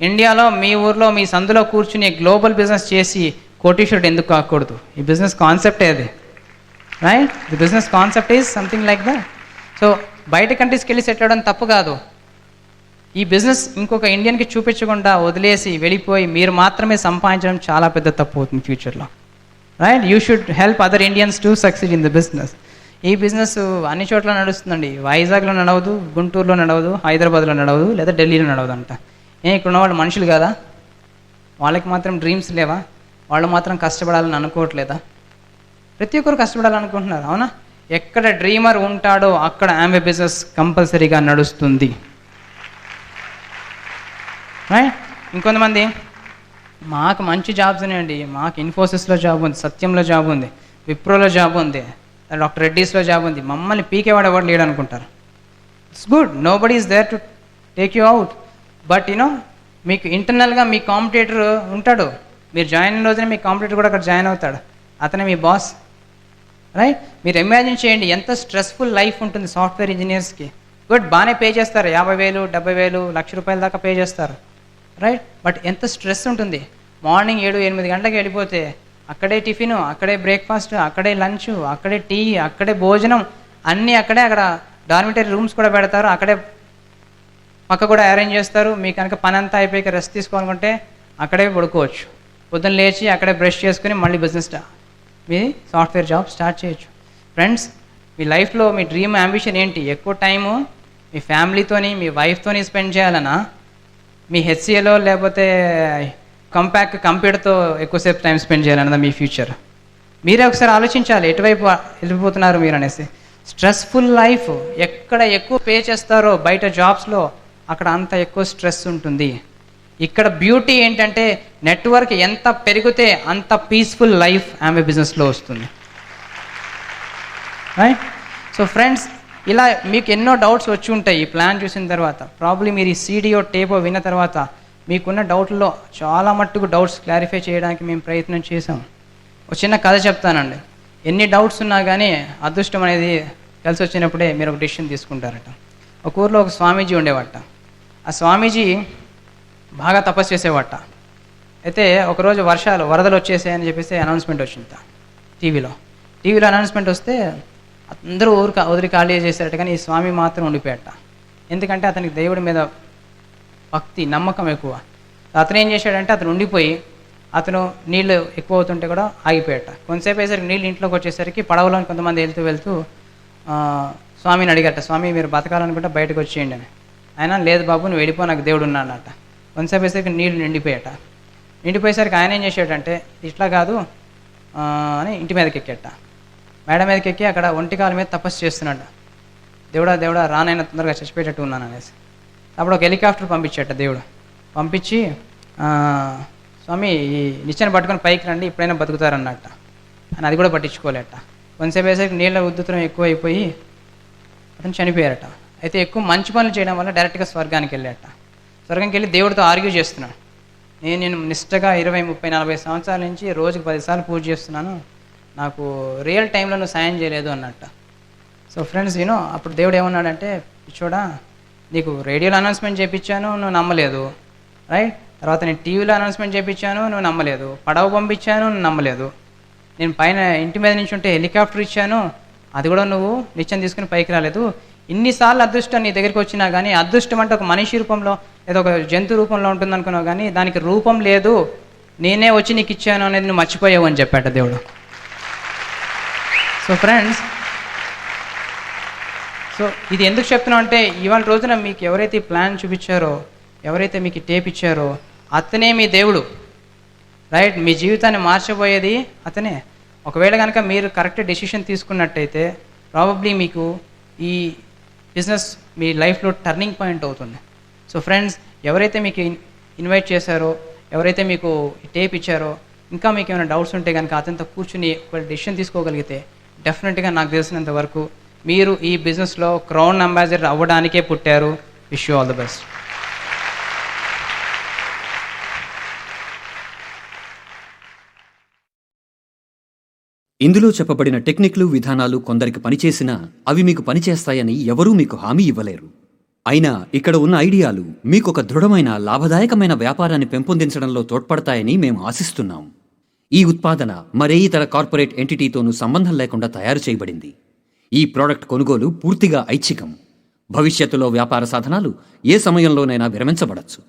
ఇండియాలో మీ ఊర్లో మీ సందులో కూర్చుని గ్లోబల్ బిజినెస్ చేసి కోటీశ్వరుడు ఎందుకు కాకూడదు? ఈ బిజినెస్ కాన్సెప్టే అది, right? The business concept is something like that. So బయట కంట్రీస్కి వెళ్ళి సెటిల్ అవ్వడం తప్పు కాదు. ఈ బిజినెస్ ఇంకొక ఇండియన్కి చూపించకుండా వదిలేసి వెళ్ళిపోయి మీరు మాత్రమే సంపాదించడం చాలా పెద్ద తప్పు అవుతుంది ఫ్యూచర్లో, right? You should help other Indians to succeed in the business. ఈ బిజినెస్ అన్ని చోట్ల నడుస్తుందండి. వైజాగ్లో నడవదు, గుంటూరులో నడవదు, హైదరాబాద్లో నడవదు, లేదా ఢిల్లీలో నడవదు అంట. ఇక్కడ ఉన్న వాళ్ళు మనుషులు కాదా? వాళ్ళకి మాత్రం డ్రీమ్స్ లేవా? వాళ్ళు మాత్రం కష్టపడాలని అనుకోవట్లేదా? ప్రతి ఒక్కరు కష్టపడాలనుకుంటున్నారు, అవునా? ఎక్కడ డ్రీమర్ ఉంటాడో అక్కడ ఆమ్వే బిజినెస్ కంపల్సరీగా నడుస్తుంది, రైట్? ఇంకొంతమంది మాకు మంచి జాబ్స్ ఉన్నాయండి, మాకు ఇన్ఫోసిస్లో జాబ్ ఉంది, సత్యంలో జాబ్ ఉంది, విప్రోలో జాబ్ ఉంది, డాక్టర్ రెడ్డీస్లో జాబ్ ఉంది, మమ్మల్ని పీకేవాడు ఎవరు లేడు అనుకుంటారు. It's good, nobody is there to take you out. But you know మీకు ఇంటర్నల్గా మీ కాంపిటేటర్ ఉంటాడు, మీరు జాయిన్ అయిన రోజునే మీ కాంపిటీటర్ కూడా అక్కడ జాయిన్ అవుతాడు, అతనే మీ బాస్. రైట్? మీరు ఇమాజిన్ చేయండి ఎంత స్ట్రెస్ఫుల్ లైఫ్ ఉంటుంది సాఫ్ట్వేర్ ఇంజనీర్స్కి. గుడ్, బాగానే పే చేస్తారు, 50,000, 70,000, ₹1,00,000 దాకా పే చేస్తారు. రైట్? బట్ ఎంత స్ట్రెస్ ఉంటుంది. మార్నింగ్ 7-8 గంటలకు వెళ్ళిపోతే అక్కడే టిఫిన్, అక్కడే బ్రేక్ఫాస్ట్, అక్కడే లంచ్, అక్కడే టీ, అక్కడే భోజనం, అన్నీ అక్కడే. అక్కడ డార్మిటరీ రూమ్స్ కూడా పెడతారు, అక్కడే పక్క కూడా అరేంజ్ చేస్తారు. మీకు కనుక పని అంతా అయిపోయి రెస్ట్ తీసుకోవాలనుకుంటే అక్కడే పడుకోవచ్చు. పొద్దున్న లేచి అక్కడే బ్రష్ చేసుకుని మళ్ళీ బిజినెస్ మీ సాఫ్ట్వేర్ జాబ్ స్టార్ట్ చేయొచ్చు. ఫ్రెండ్స్, మీ లైఫ్లో మీ డ్రీమ్ అంబిషన్ ఏంటి? ఎక్కువ టైము మీ ఫ్యామిలీతోని, మీ వైఫ్తోని స్పెండ్ చేయాలనా, మీ హెచ్సిఏలో లేకపోతే కంప్యూటర్తో ఎక్కువసేపు టైం స్పెండ్ చేయాలన్నదా మీ ఫ్యూచర్? మీరే ఒకసారి ఆలోచించాలి ఎటువైపు వెళ్ళిపోతున్నారు మీరు అనేసి. స్ట్రెస్ఫుల్ లైఫ్, ఎక్కడ ఎక్కువ పే చేస్తారో బయట జాబ్స్లో అక్కడ అంత ఎక్కువ స్ట్రెస్ ఉంటుంది. ఇక్కడ బ్యూటీ ఏంటంటే నెట్వర్క్ ఎంత పెరిగితే అంత పీస్ఫుల్ లైఫ్ ఆమె బిజినెస్లో వస్తుంది. రైట్? సో ఫ్రెండ్స్, ఇలా మీకు ఎన్నో డౌట్స్ వచ్చి ఉంటాయి ఈ ప్లాన్ చూసిన తర్వాత. ప్రాబ్లీ మీరు ఈ సీడియో టేపో విన్న తర్వాత మీకున్న డౌట్లో చాలా మట్టుకు డౌట్స్ క్లారిఫై చేయడానికి మేము ప్రయత్నం చేసాం. ఒక చిన్న కథ చెప్తానండి. ఎన్ని డౌట్స్ ఉన్నా కానీ అదృష్టం అనేది కలిసి వచ్చినప్పుడే మీరు ఒక డెసిషన్ తీసుకుంటారట. ఒక ఊరిలో ఒక స్వామీజీ ఉండేవాట. ఆ స్వామీజీ బాగా తపస్సు చేసేవాట. అయితే ఒకరోజు వరదలు వచ్చేసాయని చెప్పేసి అనౌన్స్మెంట్ వచ్చింది టీవీలో అనౌన్స్మెంట్ వస్తే అందరూ వదిలి ఖాళీ చేశారట. కానీ ఈ స్వామి మాత్రం ఉండిపోయాట. ఎందుకంటే అతనికి దేవుడి మీద భక్తి, నమ్మకం ఎక్కువ. అతను ఏం చేశాడంటే అతను ఉండిపోయి అతను నీళ్ళు ఎక్కువ అవుతుంటే కూడా ఆగిపోయాట. కొంతసేపు అయ్యేసరికి నీళ్ళు ఇంట్లోకి వచ్చేసరికి పడవలో కొంతమంది వెళ్తూ స్వామిని అడిగట, స్వామి మీరు బతకాలనుకుంటే బయటకు వచ్చేయండి అని. ఆయన లేదు బాబు నువ్వు వెళ్ళిపో, నాకు దేవుడు ఉన్నాడట. కొంతసేపు అయ్యేసరికి నీళ్ళు నిండిపోయేసరికి ఆయన ఏం చేశాడంటే ఇట్లా కాదు అని ఇంటి మీదకి ఎక్కాట. మేడ మీదకి ఎక్కి అక్కడ ఒంటికాల మీద తపస్సు చేస్తున్నాడు. దేవుడా రానైనా తొందరగా చచ్చిపోయేటట్టు ఉన్నాను అనేసి. అప్పుడు ఒక హెలికాప్టర్ పంపించాట దేవుడు. పంపించి స్వామి ఈ నిచ్చెన పట్టుకొని పైకి రండి, ఇప్పుడైనా బతుకుతారన్నట్ట. అని అది కూడా పట్టించుకోలేట. కొంతసేపు వేసరికి నీళ్ళ ఉద్ధృతం ఎక్కువైపోయి అతను చనిపోయారట. అయితే ఎక్కువ మంచి పనులు చేయడం వల్ల డైరెక్ట్గా స్వర్గానికి వెళ్ళాట. స్వర్గానికి వెళ్ళి దేవుడితో ఆర్గ్యూ చేస్తున్నాడు. నేను నిష్టగా 20, 30, 40 సంవత్సరాల నుంచి రోజుకు 10 సార్లు పూజ చేస్తున్నాను, నాకు రియల్ టైంలో నువ్వు సాయం చేయలేదు అన్నట్ట. సో ఫ్రెండ్స్ అప్పుడు దేవుడు ఏమన్నాడంటే, చూడా నీకు రేడియోలో అనౌన్స్మెంట్ చేయించాను, నువ్వు నమ్మలేదు. రైట్? తర్వాత నేను టీవీలో అనౌన్స్మెంట్ చేయించాను, నువ్వు నమ్మలేదు. పడవ పంపించాను, నువ్వు నమ్మలేదు. నేను పైన ఇంటి మీద నుంచి ఉంటే హెలికాప్టర్ ఇచ్చాను, అది కూడా నువ్వు నిత్యం తీసుకుని పైకి రాలేదు. ఇన్నిసార్లు అదృష్టం నీ దగ్గరికి వచ్చినా కానీ అదృష్టం అంటే ఒక మనిషి రూపంలో ఏదో ఒక జంతు రూపంలో ఉంటుంది అనుకున్నావు, కానీ దానికి రూపం లేదు, నేనే వచ్చి నీకు ఇచ్చాను అనేది నువ్వు మర్చిపోయావు అని చెప్పాట దేవుడు. సో ఫ్రెండ్స్, సో ఇది ఎందుకు చెప్తున్నావు అంటే ఇవాళ రోజున మీకు ఎవరైతే ఈ ప్లాన్ చూపించారో, ఎవరైతే మీకు టేప్ ఇచ్చారో అతనే మీ దేవుడు. రైట్? మీ జీవితాన్ని మార్చబోయేది అతనే. ఒకవేళ కనుక మీరు కరెక్ట్ డెసిషన్ తీసుకున్నట్టయితే ప్రాబబ్లీ మీకు ఈ బిజినెస్ మీ లైఫ్లో టర్నింగ్ పాయింట్ అవుతుంది. సో ఫ్రెండ్స్, ఎవరైతే మీకు ఇన్వైట్ చేశారో, ఎవరైతే మీకు టేప్ ఇచ్చారో, ఇంకా మీకు ఏమైనా డౌట్స్ ఉంటే కనుక అతనితో కూర్చుని ఒక డెసిషన్ తీసుకోగలిగితే డెఫినెట్గా నాకు తెలిసినంత వరకు మీరు ఈ బిజినెస్లో క్రౌన్ అంబాసిడర్ అవ్వడానికే పుట్టారు. Wish you all the best. ఇందులో చెప్పబడిన టెక్నిక్లు, విధానాలు కొందరికి పనిచేసినా అవి మీకు పనిచేస్తాయని ఎవరూ మీకు హామీ ఇవ్వలేరు. అయినా ఇక్కడ ఉన్న ఐడియాలు మీకు ఒక దృఢమైన, లాభదాయకమైన వ్యాపారాన్ని పెంపొందించడంలో తోడ్పడతాయని మేము ఆశిస్తున్నాం. ఈ ఉత్పాదన మరే ఇతర కార్పొరేట్ ఎంటిటీతోనూ సంబంధం లేకుండా తయారు చేయబడింది. ఈ ప్రోడక్ట్ కొనుగోలు పూర్తిగా ఐచ్ఛికం. భవిష్యత్తులో వ్యాపార సాధనాలు ఏ సమయంలోనైనా విరమించబడచ్చు.